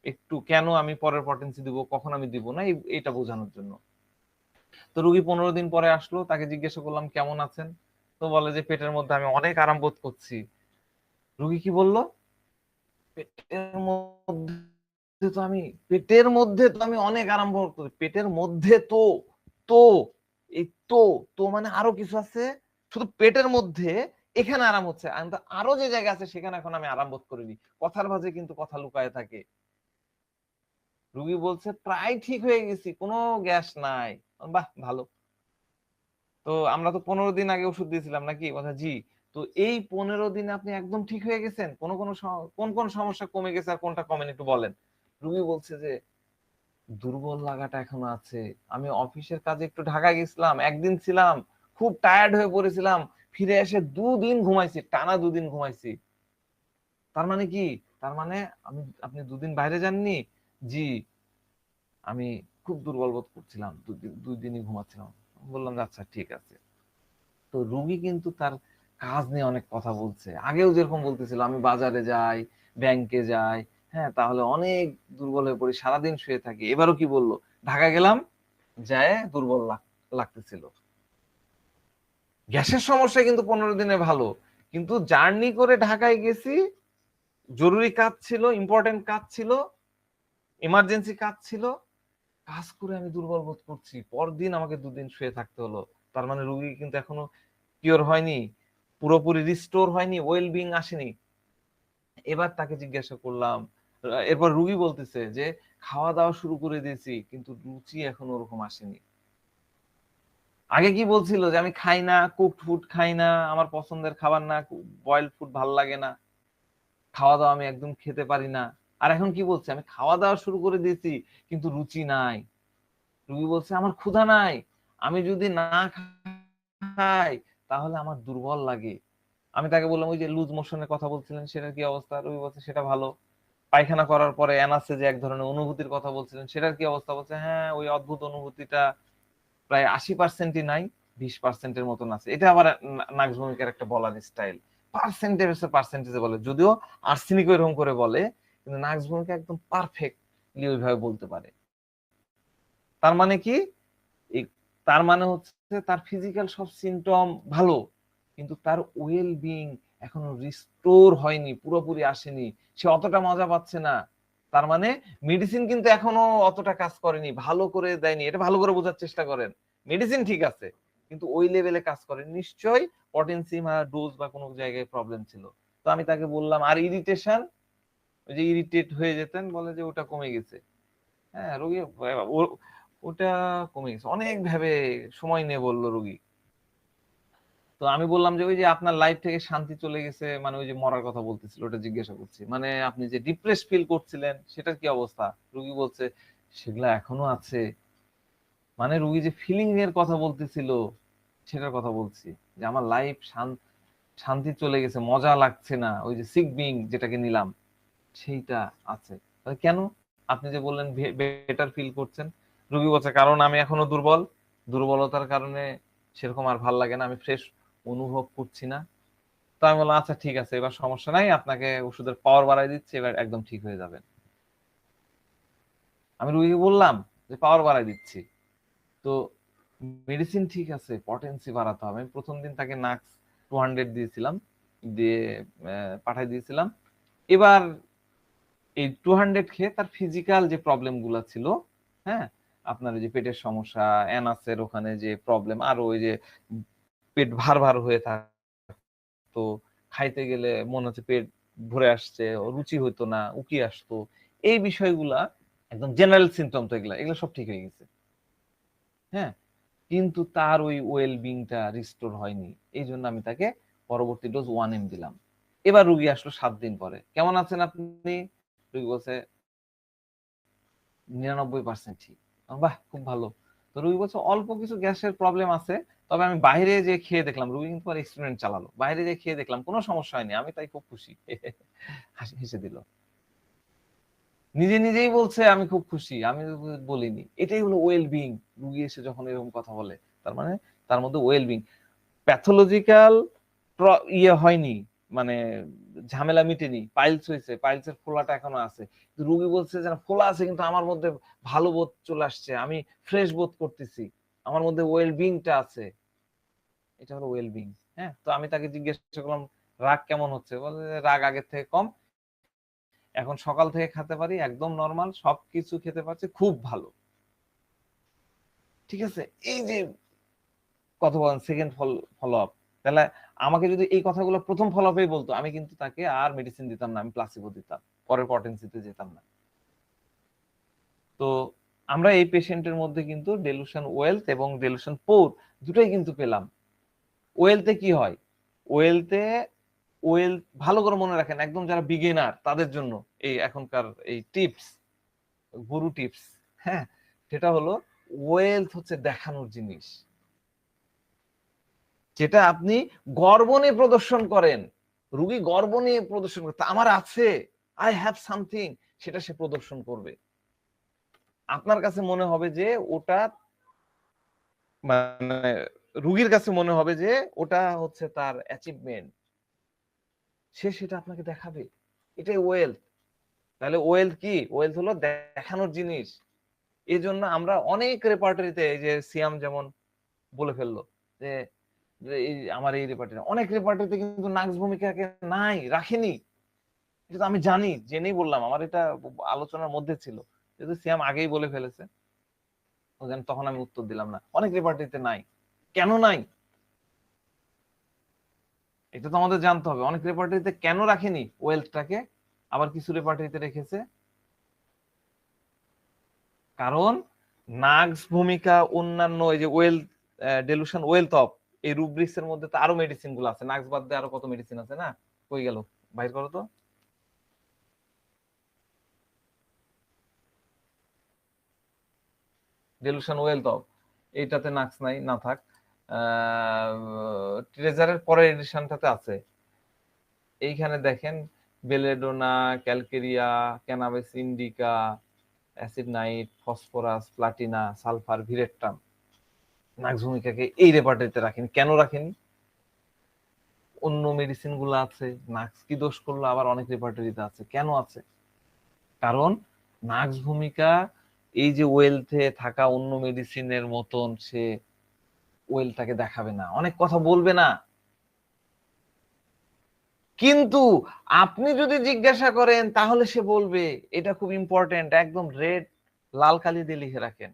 একটু কেন আমি পরের পটেন্সি দিব, কখন আমি দিব না, এইটা বোঝানোর জন্য। তো রুগী 15 দিন পরে আসলো, তাকে জিজ্ঞাসা করলাম কেমন আছেন, তো বলে যে পেটের মধ্যে আমি অনেক আরাম বোধ করছি। রুগী কি বললো, পেটের মধ্যে তো আমি অনেক আরাম বোধ করি, পেটের মধ্যে তো তো এই তো তো মানে আরো কিছু আছে, শুধু পেটের মধ্যে এখানে আরাম হচ্ছে, কিন্তু আরো যে জায়গা আছে সেখানে এখন আমি আরাম বোধ করিনি। কথার মাঝে কিন্তু কথা লুকায় থাকে। রুগী বলছে প্রায় ঠিক হয়ে গেছি, কোনো গ্যাস নাই। বাহ ভালো। তো আমরা তো 15 দিন আগে ওষুধ দিয়েছিলাম নাকি? কথা জি। তো এই 15 দিনে আপনি একদম ঠিক হয়ে গেছেন? কোন কোন সমস্যা কমে গেছে আর কোনটা কমেনি একটু বলেন। রুগী বলছে যে দুর্বল লাগাটা এখনো আছে। আমি অফিসের কাজে একটু ঢাকা গেছিলাম, একদিন ছিলাম, খুব টায়ার্ড হয়ে পড়েছিলাম, ফিরে এসে 2 দিন ঘুমাইছি, টানা 2 দিন ঘুমাইছি। তার মানে কি? তার মানে আপনি 2 দিন বাইরে যাননি? জি, আমি খুব দুর্বল বোধ করছিলাম, 2 দিনই ঘুমাচ্ছিলাম। বললাম যে আচ্ছা ঠিক আছে। তো রুগী কিন্তু তার কাজ নিয়ে অনেক কথা বলছে। আগেও যেরকম বলতেছিল আমি বাজারে যাই, ব্যাংকে যাই, হ্যাঁ তাহলে অনেক দুর্বল হয়ে পড়ি, সারাদিন শুয়ে থাকি। এবারও কি বললো, ঢাকা গেলাম, যায় দুর্বল লাগতেছিল। গ্যাসের সমস্যা কিন্তু 15 দিনে ভালো, কিন্তু জার্নি করে ঢাকায় গেছি, জরুরি কাজ ছিল, ইম্পর্টেন্ট কাজ ছিল, এমার্জেন্সি কাজ ছিল, কাজ করে আমি দুর্বল বোধ করছি, পরদিন আমাকে 2 দিন শুয়ে থাকতে হলো। তার মানে রুগী কিন্তু এখনো কিওর হয়নি, পুরোপুরি রিস্টোর হয়নি, ওয়েল বিং আসেনি। এবার তাকে জিজ্ঞাসা করলাম, এরপর রুগী বলতেছে যে খাওয়া দাওয়া শুরু করে দিয়েছি কিন্তু রুচি এখনো ওরকম আসেনি। আগে কি বলছিল যে আমি খাই না, কুকড ফুড খাই না, আমার পছন্দের খাবার না, বয়েলড ফুড ভালো লাগে না, খাওয়া দাওয়া আমি একদম খেতে পারি না। আর এখন কি বলছে, আমি খাওয়া দাওয়া শুরু করে দিয়েছি কিন্তু রুচি নাই। রুগী বলছে আমার ক্ষুধা নাই, আমি যদি না খাই তাহলে আমার দুর্বল লাগে। আমি তাকে বললাম ওই যে লুজ মোশনের কথা বলছিলেন সেটার কি অবস্থা? রুগী বলছে সেটা ভালো। পায়খানা করার পরে অ্যানাসে যে এক ধরনের অনুভূতির কথা বলছিলেন সেটার কি অবস্থা? বলছে হ্যাঁ ওই অদ্ভুত অনুভূতিটা প্রায় 80%ই নাই, 20%-এর মতন আছে। এটা আবার নাক্স ভূমিকার একটা বলার স্টাইল, পার্সেন্টেজে বলে, যদিও আর্সেনিক এরকম করে বলে, কিন্তু নাক্স ভূমিকা একদম পারফেক্টলি ওইভাবে বলতে পারে। তার মানে কি? তার মানে হচ্ছে তার ফিজিক্যাল সব সিমটম ভালো, কিন্তু তার ওয়েল বিং এখনো রিস্টোর হয়নি, পুরোপুরি আসেনি, সে অতটা মজা পাচ্ছে না। তার মানে মেডিসিন কিন্তু এখনো অতটা কাজ করেনি, ভালো করে দেয়নি। এটা ভালো করে বোঝার চেষ্টা করেন। মেডিসিন ঠিক আছে, কিন্তু ওই লেভেলে কাজ করেনি। নিশ্চয়ই পটেন্সি বা ডোজ বা কোনো জায়গায় প্রবলেম ছিল। তো আমি তাকে বললাম আর ইরিটেশন, ওই যে ইরিটেট হয়ে যেতেন, বলে যে ওটা কমে গেছে। হ্যাঁ রোগী ওটা কমে গেছে, অনেক ভাবে সময় নিয়ে বললো রোগী। তো আমি বললাম যে ওই যে আপনার লাইফ থেকে শান্তি চলে গেছে, মানে ওই যে মরার কথা বলতেছিল ওটা জিজ্ঞাসা করছি, মানে আপনি যে ডিপ্রেস ফিল করছিলেন সেটার কি অবস্থা? রোগী বলছে সেগুলা এখনো আছে। মানে রোগী যে ফিলিং এর কথা বলতেছিল সেটার কথা বলছি, যে আমার লাইফ শান্তি চলে গেছে, মজা লাগছে না, ওই যে সিক বিং যেটাকে নিলাম সেইটা আছে। কেন? আপনি যে বললেন বেটার ফিল করছেন। রোগী বলছে কারণ আমি এখনো দুর্বল, দুর্বলতার কারণে সেরকম আর ভাল লাগে না, আমি ফ্রেশ অনুভব করছি না। তো আমি বললাম আচ্ছা ঠিক আছে, এবার সমস্যা নাই, আপনাকে ওষুধের পাওয়ার বাড়াই দিচ্ছি, এবার একদম ঠিক হয়ে যাবেন। আমি রোগীকে বললাম যে পাওয়ার বাড়াই দিচ্ছি, তো মেডিসিন ঠিক আছে, পটেন্সি বাড়াতে হবে। আমি প্রথম দিন তাকে নাক্স 200 দিয়েছিলাম, দিয়ে পাঠাই দিয়েছিলাম। এবার এই 200 খেয়ে তার ফিজিক্যাল যে প্রবলেম গুলা ছিল, হ্যাঁ আপনার যে পেটের সমস্যা, অ্যানাসের ওখানে যে প্রবলেম, আর ওই যে পেট ভার ভার হয়ে থাকতো, খাইতে গেলে মনে হচ্ছে পেট ভরে আসছে, রুচি হইতো না, উকি আসতো, এই বিষয়গুলা একদম জেনারেল সিমটম, তো এগুলা এগুলো সব ঠিক হয়ে গেছে। হ্যাঁ, কিন্তু তার ওই ওয়েল বিংটা রিস্টোর হয়নি, এই জন্য আমি তাকে পরবর্তী ডোজ 1M দিলাম। এবার রুগী আসলো 7 দিন পরে, কেমন আছেন আপনি? রুগী বলছে 99% ঠিক। বাহ খুব ভালো। তো রুগী বলছে অল্প কিছু গ্যাসের প্রবলেম আছে, তবে আমি বাইরে যে খেয়ে দেখলাম, রুগী কিন্তু আর এক্সপেরিমেন্ট চালালো, বাইরে যে খেয়ে দেখলাম কোনো সমস্যা হয়নি, আমি তাই খুব খুশি। হেসে দিল। নিজে নিজেই বলছে আমি খুব খুশি, আমি বলিনি। এটাই হলো ওয়েল বিং। রুগী এসে যখন এরকম কথা বলে, তার মানে তার মধ্যে ওয়েল বিং, প্যাথোলজিক্যাল ইয়ে হয়নি, মানে ঝামেলা মিটেনি, পাইলস হয়েছে, পাইলসের ফোলাটা এখনো আছে, রুগী বলছে যে ফোলা আছে কিন্তু আমার মধ্যে ভালো বোধ চলে আসছে, আমি ফ্রেশ বোধ করতেছি, আমার মধ্যে ওয়েল বিংটা আছে। এটা হলো ওয়েল বিং। হ্যাঁ, তো আমি তাকে জিজ্ঞাসা করলাম রাগ কেমন হচ্ছে? বলে রাগ আগের থেকে কম, এখন সকাল থেকে খেতে পারি, একদম নরমাল, সবকিছু খেতে পারছি, খুব ভালো। ঠিক আছে, এই যে কথা বলেন সেকেন্ড ফলো আপ, তাহলে আমাকে যদি এই কথাগুলো প্রথম ফলোআপেই বলতো, আমি কিন্তু তাকে আর মেডিসিন দিতাম না, আমি প্লাসিবো দিতাম, পরের পটেন্সিতে যেতাম না। তো আমরা এই পেশেন্টের মধ্যে কিন্তু ডেলুশন ওয়েলথ এবং ডেলুশন পোর দুটোই কিন্তু পেলাম। ওয়েলথে কি হয়, ওয়েলথে ওয়েলথ ভালো করে মনে রাখেন, একদম যারা বিগিনার তাদের জন্য এই এখনকার এই টিপস, গুরু টিপস, হ্যাঁ, সেটা হলো ওয়েলথ হচ্ছে দেখানোর জিনিস, যেটা আপনি গর্ব নিয়ে প্রদর্শন করেন। রুগী গর্ব নিয়ে প্রদর্শন করতে, আমার আছে, আই হ্যাভ সামথিং, সেটা সে প্রদর্শন করবে। আপনার কাছে মনে হবে যে ওটা, মানে রুগীর কাছে মনে হবে যে ওটা হচ্ছে তার অ্যাচিভমেন্ট, সে সেটা আপনাকে দেখাবে, এটাই ওয়েলথ। তাহলে ওয়েলথ কি? ওয়েলথ হলো দেখানোর জিনিস। এই জন্য আমরা অনেক রেপার্টরিতে, এই যে সিয়াম যেমন বলে ফেললো যে এই আমার এই রেপার্টরি, অনেক রেপার্টরিতে কিন্তু নাক্স ভূমিকাকে নাই, রাখেনি। এটা তো আমি জানি, জেনেই বললাম, আমার এটা আলোচনার মধ্যে ছিল, যেহেতু সিয়াম আগেই বলে ফেলেছে তখন আমি উত্তর দিলাম না। অনেক রেপার্টরিতে নাই, কেন নাই এটা তো আমাদের জানতে হবে। অনেক রেপার্টরিতে কেন রাখেনি ওয়েলথটাকে, আবার কিছু রেপার্টরিতে রেখেছে, কারণ নাক্স ভূমিকা অন্যান্য এই যে ওয়েলথ ডেলুশন ওয়েলথ অফ এই রুব্রিক্স এর মধ্যে তো আরো মেডিসিন গুলো আছে, নাক্স বাদ দিয়ে আরো কত মেডিসিন আছে না, কই গেল, বাইর করো তো। ডেলুশন ওয়েলথ অফ এইটাতে নাক্স নাই, না থাক। ট্রেজারের পরের এডিশনটাতে আছে, এইখানে দেখেন belladonna, calcarea, cannabis indica, acid nit, phosphorus, platina, sulphur, veratrum. Nux ভূমিকাকে এই রেপার্টরিতে রাখেনি, কেন রাখেনি? অন্য মেডিসিন গুলো আছে, নাক্স কি দোষ করলো আবার অনেক রেপার্টরিতে আছে, কেন আছে? কারণ নাক্স ভূমিকা এই যে ওয়েলথে থাকা অন্য মেডিসিনের মতন সে ওয়েলটাকে দেখাবে না, অনেক কথা বলবে না। কিন্তু আপনি যদি জিজ্ঞাসা করেন তাহলে সে বলবে, এটা খুব ইম্পর্টেন্ট, একদম রেড লাল কালি দিয়ে লিখে রাখেন।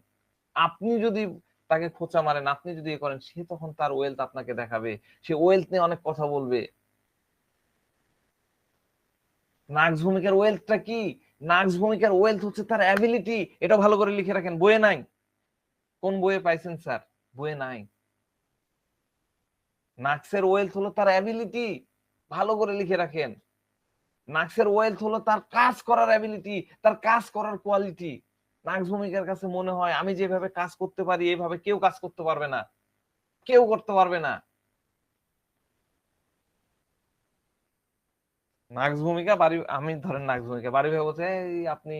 আপনি যদি তাকে খোঁচা মারেন, আপনি যদি এ করেন, সে তখন তার ওয়েলথ আপনাকে দেখাবে, সে ওয়েলথ নিয়ে অনেক কথা বলবে। নাক্স ভূমিকার ওয়েলথটা কি? নাক্স ভূমিকার ওয়েলথ হচ্ছে তার অ্যাবিলিটি, এটা ভালো করে লিখে রাখেন, বইয়ে নাই। কোন বইয়ে পাইছেন স্যার? বইয়ে নাই। নাক্সের ওয়েলথ হলো তার অ্যাবিলিটি, ভালো করে লিখে রাখেন। নাক্সের ওয়েলথ হলো তার কাজ করার অ্যাবিলিটি, তার কাজ করার কোয়ালিটি। নাক্স ভূমিকার কাছে মনে হয় আমি যেভাবে কাজ করতে পারি এইভাবে কেউ কাজ করতে পারবে না, কেউ করতে পারবে না। নাক্স ভূমিকা বাড়ি, আমি ধরেন নাক্স ভূমিকা বাড়ি ভাই বলছে এই আপনি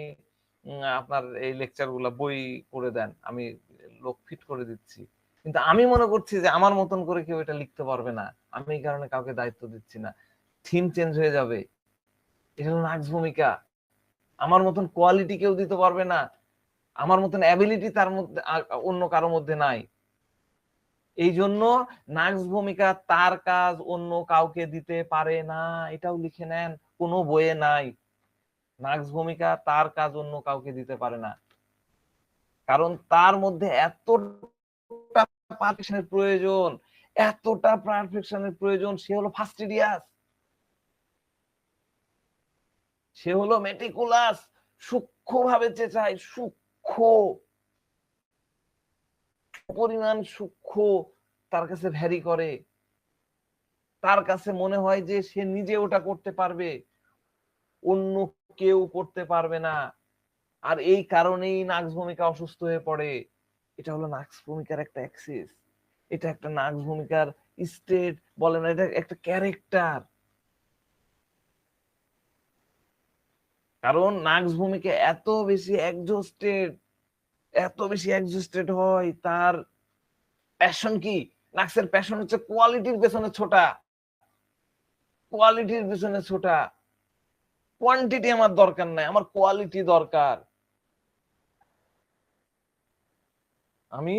আপনার এই লেকচার গুলা বই করে দেন, আমি লোক ফিট করে দিচ্ছি, কিন্তু আমি মনে করছি যে আমার মতন করে কেউ এটা লিখতে পারবে না, আমি এই কারণে কাউকে দায়িত্ব দিচ্ছি না, থিম চেঞ্জ হয়ে যাবে। এটা হলো নাক্স ভূমিকা। আমার মতন কোয়ালিটি কেউ দিতে পারবে না, আমার মতন অ্যাবিলিটি তার মধ্যে অন্য কারোর মধ্যে নাই। এই জন্য নাক্স ভূমিকা তার কাজ অন্য কাউকে দিতে পারে না, এটাও লিখে নেন, কোনো বইয়ে নাই। নাক্স ভূমিকা তার কাজ অন্য কাউকে দিতে পারে না, কারণ তার মধ্যে এতটা পারফেকশনের প্রয়োজন, এতটা পারফেকশনের প্রয়োজন। সে হলো ফাস্টিডিয়াস, সে হলো মেটিকুলাস, সূক্ষ্মভাবে চেঁচায়, সূক্ষ্ম পরিমাণ সূক্ষ্ম তার কাছে ভ্যারি করে। তার কাছে মনে হয় যে সে নিজে ওটা করতে পারবে, অন্য কেউ করতে পারবে না। আর এই কারণেই নাক্স ভূমিকা অসুস্থ হয়ে পড়ে। এটা হলো নাক্স ভূমিকার একটা অ্যাক্সিস, এটা একটা নাক্স ভূমিকার স্টেট বলে না, এটা একটা ক্যারেক্টার। কারণ নাক্স ভূমিকা এত বেশি এক্সজস্টেড, এত বেশি এক্সজস্টেড হয়, তার প্যাশন কি? নাক্সের প্যাশন হচ্ছে কোয়ালিটির পেছনে ছোটা, কোয়ালিটির পেছনে ছোটা। কোয়ান্টিটি আমার দরকার নাই, আমার কোয়ালিটি দরকার। আমি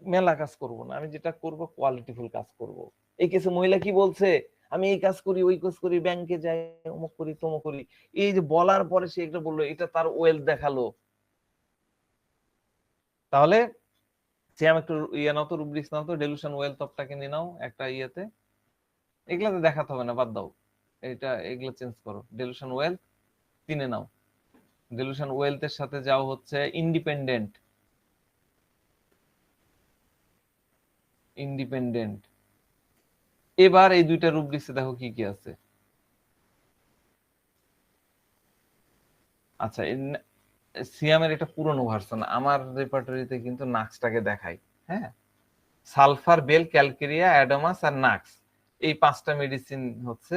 মেলা কাজ করব না, আমি যেটা করব কোয়ালিটিফুল কাজ করব। এই কেসে মহিলা কি বলছে, আমি এই কাজ করি, ওই কাজ করি, ব্যাংকে যাই, অমুক করি, তমুক করি। এই যে বলার পরে সে একটা বললো, এটা তার ওয়েলথ দেখালো। তাহলে সে আমি একটু ইয়ে নাও তো, রুব্রিক্স নাও তো, ডেলুশন ওয়েলথ অফটাকে নিয়ে নাও একটা ইয়েতে, এগুলাতে দেখাতে হবে না, বাদ দাও, এগুলা চেঞ্জ করো। ডেলুশন ওয়েলথ 3 নাও। ডেলুশন ওয়েলথের সাথে যাও হচ্ছে ইন্ডিপেন্ডেন্ট। ইন্ডিপেন্ডেন্ট এবার এই দুইটা রুব্রিক্সে দেখো কি কি আছে। আচ্ছা, সিয়ামের এটা পুরনো ভার্সন, আমার রেপার্টরিতে কিন্তু নাক্সটাকে দেখাই। হ্যাঁ, সালফার, বেল, ক্যালকেরিয়া, অ্যাডামাস আর নাক্স, এই 5টা মেডিসিন হচ্ছে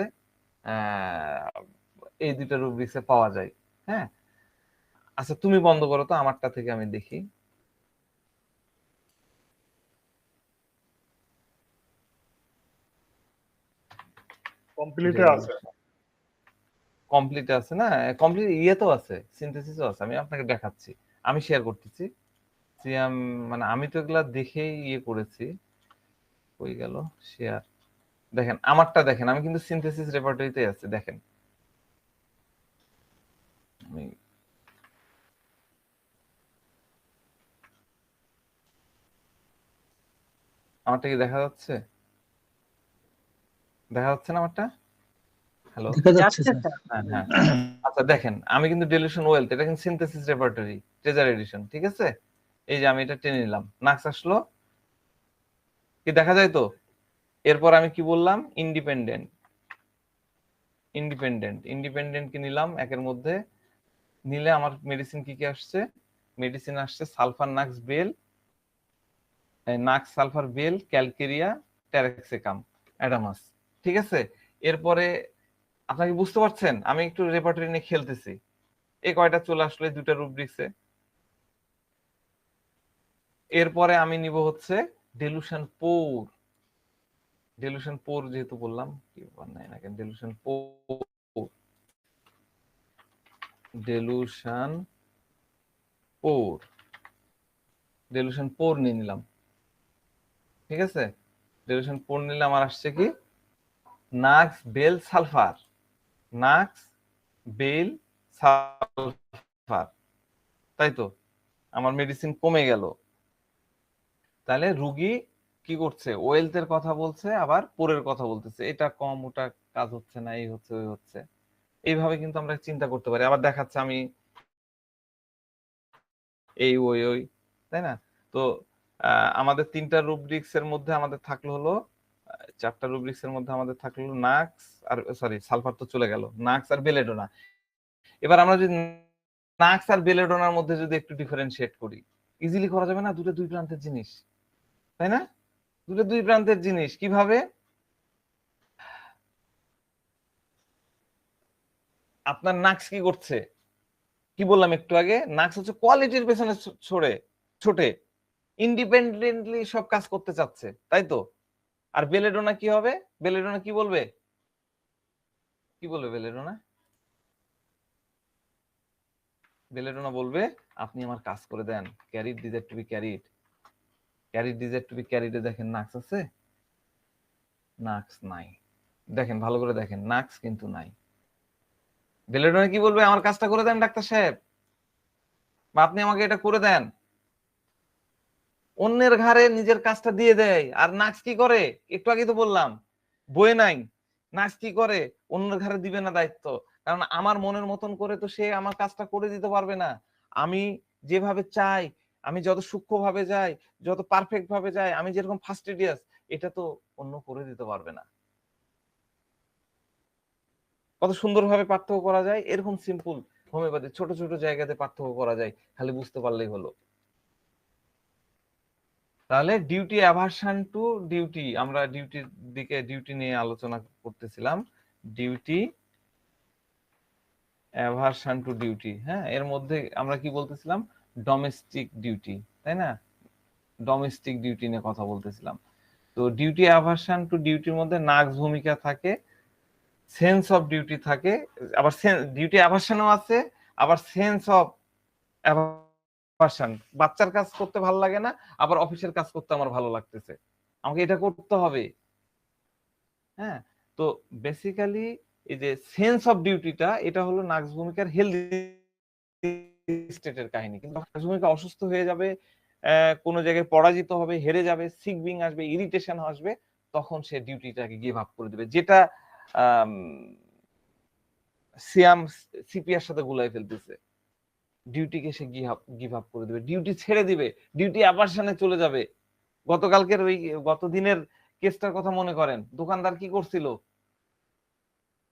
এই দুইটা রুব্রিক্সে পাওয়া যায়। হ্যাঁ, আচ্ছা তুমি বন্ধ করো তো, আমারটা থেকে আমি দেখি। কমপ্লিটে আছে। কমপ্লিটে আছে না? কমপ্লিট ইয়েতেও আছে, সিনথেসিসও আছে, আমি আপনাকে দেখাচ্ছি, আমি শেয়ার করতেছি। সিয়াম মানে আমি তো এগুলা দেখেই ইয়ে করেছি। কই গেল শেয়ার? দেখেন আমারটা দেখেন, আমি কিন্তু সিনথেসিস রেপার্টরিতে আছে, দেখেন। আমি আমারটা কি দেখা যাচ্ছে? দেখা যাচ্ছে না আমারটা? হ্যালো, দেখা যাচ্ছে যাচ্ছে স্যার। স্যার। হ্যাঁ হ্যাঁ। আচ্ছা দেখেন, আমি কিন্তু ডেলিউশন ওয়েলথ, এটা কিন্তু সিনথেসিস রেপার্টরি ট্রেজার এডিশন, ঠিক আছে? এই যে আমি এটা টেনে নিলাম, নাক্স আসলো, কি দেখা যায় তো? এরপর আমি কি বললাম? ইন্ডিপেন্ডেন্ট। ইন্ডিপেন্ডেন্ট কি নিলাম একের মধ্যে, নিলে আমার মেডিসিন কি কি আসছে? মেডিসিন আসছে sulphur, nux, bell, nux, sulphur, bell, calcarea, taraxacum, adamas, ঠিক আছে? এরপরে আপনাকে বুঝতে পারছেন আমি একটু রেপার্টরি নিয়ে খেলতেছি, এই কয়টা চলে আসলো এই দুটা রুব্রিক্সে। এরপরে আমি নিব হচ্ছে ডেলুশন পোর। ডেলুশন পোর যেহেতু বললাম, কি বানাই না কেন, ডেলুশন পোর, ডেলুশন পোর, ডেলুশন পোর নিয়ে নিলাম, ঠিক আছে? ডেলুশন পোর নিলে আমার আসছে কি? Nux, bell, sulphur, nux, bell, sulphur, তাই তো? আমার মেডিসিন কমে গেল। তাহলে রুগী কি করছে? ওয়েলথের কথা বলছে, আবার পোরের কথা বলতেছে, এটা কম, ওটা কাজ হচ্ছে না, এই হচ্ছে ওই হচ্ছে, এইভাবে কিন্তু আমরা চিন্তা করতে পারি। আবার দেখাচ্ছে আমি এই ওই ওই, তাই না? তো আমাদের 3টা রুব্রিক্স এর মধ্যে আমাদের থাকলো হলো 4টা রুব্রিক্স এর মধ্যে আমাদের থাকলো নাক্স আর সরি সালফার তো চলে গেল, নাক্স আর বেলেডোনা। এবার আমরা যদি নাক্স আর বেলেডোনার মধ্যে যদি একটু ডিফারেন্সিয়েট করি, ইজিলি করা যাবে না? দুটো দুই প্রান্তের জিনিস, তাই না? দুটো দুই প্রান্তের জিনিস কিভাবে? আপনার নাক্স কি করছে? কি বললাম একটু আগে? নাক্স হচ্ছে কোয়ালিটির পেছনে ছোটে ইন্ডিপেন্ডেন্টলি সব কাজ করতে চাচ্ছে, তাই তো? আর বেলেডোনা কি হবে? বেলেডোনা কি বলবে? কি বলবে বেলেডোনা? বেলেডোনা বলবে আপনি আমার কাজ করে দেন, carried desire to be carried, carried desire to be ক্যারিডে দেখেন নাক্স আছে? নাক্স নাই। দেখেন ভালো করে দেখেন, নাক্স কিন্তু নাই। বেলেডোনা কি বলবে? আমার কাজটা করে দেন ডাক্তার সাহেব, বা আপনি আমাকে এটা করে দেন। অন্যের ঘাড়ে নিজের কাজটা দিয়ে দেয়। আর নাক্স কি করে? একটু আগে তো বললাম, বয়ে নাই। নাক্স কি করে? অন্যের ঘাড়ে দিবে না দায়িত্ব, কারণ আমার মনের মতন করে তো সে আমার কাজটা করে দিতে পারবে না। আমি যেভাবে চাই, আমি যত সূক্ষ্ম ভাবে যাই, যত পারফেক্ট ভাবে যাই, আমি যেরকম ফাস্টিডিয়াস, এটা তো অন্য করে দিতে পারবে না। কত সুন্দরভাবে পার্থক্য করা যায়, এরকম সিম্পল হোমিওপ্যাথি ছোট ছোট জায়গাতে পার্থক্য করা যায়, খালি বুঝতে পারলেই হলো। তাহলে ডিউটি অ্যাভারশন টু ডিউটি, আমরা ডিউটির দিকে, ডিউটি নিয়ে আলোচনা করতেছিলাম। ডিউটি অ্যাভারশন টু ডিউটি, হ্যাঁ, এর মধ্যে আমরা কি বলতেছিলাম? ডোমেস্টিক ডিউটি, তাই না? ডোমেস্টিক ডিউটি নিয়ে কথা বলতেছিলাম। তো ডিউটি অ্যাভারশন টু ডিউটির মধ্যে নাক্স ভূমিকা থাকে, সেন্স অফ ডিউটি থাকে, আবার ডিউটি অ্যাভারশনও আছে, আবার সেন্স অফ অ্যাভারশন। বাচ্চার কাজ করতে ভালো লাগে না, আবার অফিসের কাজ করতে আমার ভালো লাগতেছে, আমাকে এটা করতে হবে। হ্যাঁ, তো বেসিক্যালি এই যে সেন্স অফ ডিউটিটা, এটা হলো নাক্স ভূমিকার হেলদি স্টেটের কাহিনী। কিন্তু নাক্স ভূমিকা অসুস্থ হয়ে যাবে, কোনো জায়গায় পরাজিত হবে, হেরে যাবে, সিক বিং আসবে, ইরিটেশন আসবে, তখন সে ডিউটিটাকে গিভ আপ করে দিবে, যেটা সিয়াম সিপিআর সাথে গুলাই ফেলতেছে। ডিউটিকে সে গিভ আপ করে দিবে, ডিউটি ছেড়ে দিবে, ডিউটি অ্যাভারশনে চলে যাবে। গতকালকের ওই গত দিনের কেসটার কথা মনে করেন, দোকানদার কি করছিল,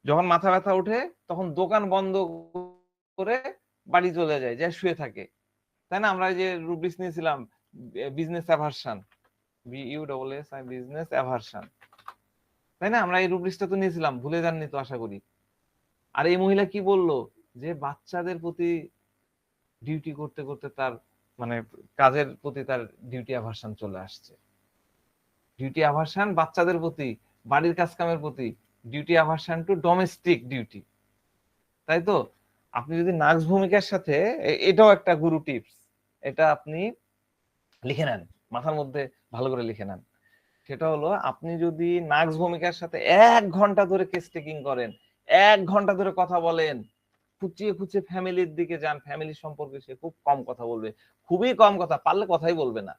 যখন মাথা ব্যথা ওঠে তখন দোকান বন্ধ করে বাড়ি চলে যায়, যা শুয়ে থাকে, তাই না? আমরা যে রুব্রিক্স নিয়েছিলাম business aversion, BUSS business aversion, তাই না? আমরা এই রুব্রিক্সটা তো নিয়েছিলাম, ভুলে যাননি তো আশা করি। আর এই মহিলা কি বললো, যে বাচ্চাদের প্রতি ডিউটি করতে করতে তার মানে কাজের প্রতি তার ডিউটি অ্যাভারশন চলে আসছে। ডিউটি অ্যাভারশন বাচ্চাদের প্রতি, বাড়ির কাজ কামের প্রতি, duty aversion to domestic duty, তাই তো? আপনি যদি নাক্স ভূমিকার সাথে, এটাও একটা গুরু টিপস, এটা আপনি লিখে নেন, মাথার মধ্যে ভালো করে লিখে নেন। সেটা হলো, আপনি যদি নাক্স ভূমিকার সাথে 1 ঘন্টা ধরে কেস টেকিং করেন, 1 ঘন্টা ধরে কথা বলেন, খুঁচিয়ে খুঁচিয়ে ফ্যামিলির দিকে যান, ফ্যামিলি সম্পর্কে সে খুব কম কথা বলবে, খুবই কম কথা, পারলে কথাই বলবে না,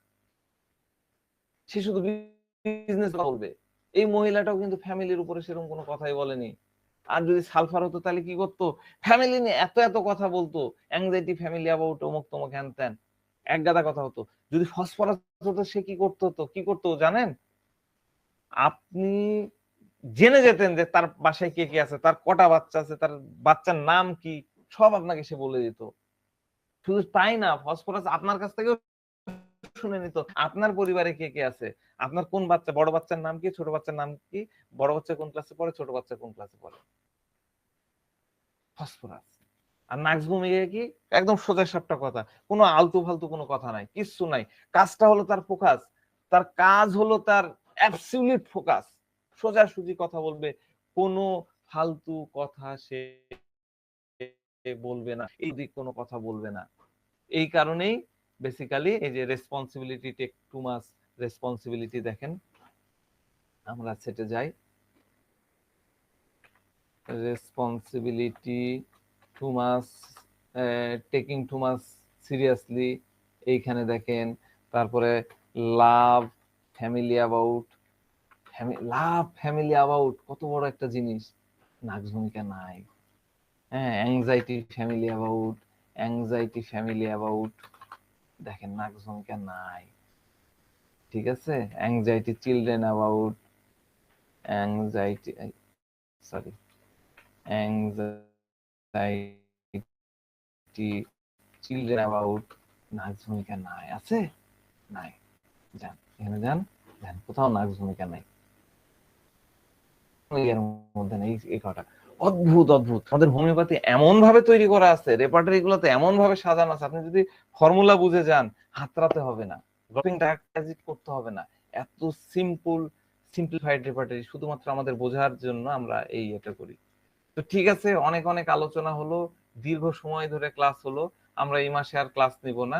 সে শুধু বিজনেস বলবে। এই মহিলাটাও কিন্তু ফ্যামিলির উপরে সেরকম কোনো কথাই বলেনি। আর যদি সালফার হতো তাহলে কি করতো, ফ্যামিলি নিয়ে এত এত কথা বলতো, অ্যাংজাইটি ফ্যামিলি অ্যাবাউট অমুক তমুক হ্যান ত্যান, এক গাদা কথা হতো। যদি ফসফরাস হতো সে কি করতো জানেন? আপনি জেনে যেতেন যে তার বাসায় কে কে আছে, তার কটা বাচ্চা আছে, তার বাচ্চার নাম কি, সব আপনাকে সে বলে দিত। শুধু তাই না, ফসফরাস আপনার কাছ থেকেও শুনে নিত আপনার পরিবারে কে কে আছে, আপনার কোন বাচ্চা, বড় বাচ্চার নাম কি, ছোট বাচ্চার নাম কি, বড় বাচ্চা কোন ক্লাসে পড়ে, ছোট বাচ্চা কোন ক্লাসে পড়ে। ফসফরাস। আর নাক্স ভূমিকা কি, একদম সোজা সাপটা কথা, কোনো আলতু ফালতু কোনো কথা নাই, কিচ্ছু নাই। কাজটা হলো তার ফোকাস, তার কাজ হলো তার অ্যাবসলিউট ফোকাস, সোজাসুজি কথা বলবে, কোনো ফালতু কথা সে বলবে না, এই দিক কোনো কথা বলবে না। এই কারণেই বেসিক্যালি এই যে responsibility, take too much responsibility, দেখেন আমরা সেটে যাই, responsibility too much, taking too much seriously, এইখানে দেখেন। তারপরে love family about, love family about কত বড় একটা জিনিস, নাক্স ভূমিকা নাই। হ্যাঁ, anxiety family about, anxiety family about, দেখেন নাক্স ভূমিকা নাই, ঠিক আছে? Anxiety children about, anxiety sorry anxiety children about, nux vomica নাই, আছে? নাই। যান এখানে যান, যান, কোথাও নাক্স ভূমিকা নাই, এর মধ্যে নেই। এই কথা অদ্ভুত অদ্ভুত, আমাদের হোমিওপ্যাথি এমন ভাবে তৈরি করা আছে, রেপার্টারি গুলোতে এমন ভাবে সাজানো আছে, আপনি যদি ফর্মুলা বুঝে যান, হাতড়াতে হবে না, ড্রপিং ডায়াগনোসিস করতে হবে না, এত সিম্পলিফাইড রেপার্টারি, শুধুমাত্র আমাদের বোঝার জন্য আমরা এই এটা করি। তো ঠিক আছে, অনেক অনেক আলোচনা হলো, দীর্ঘ সময় ধরে ক্লাস হলো, আমরা এই মাসে আর ক্লাস নিব না।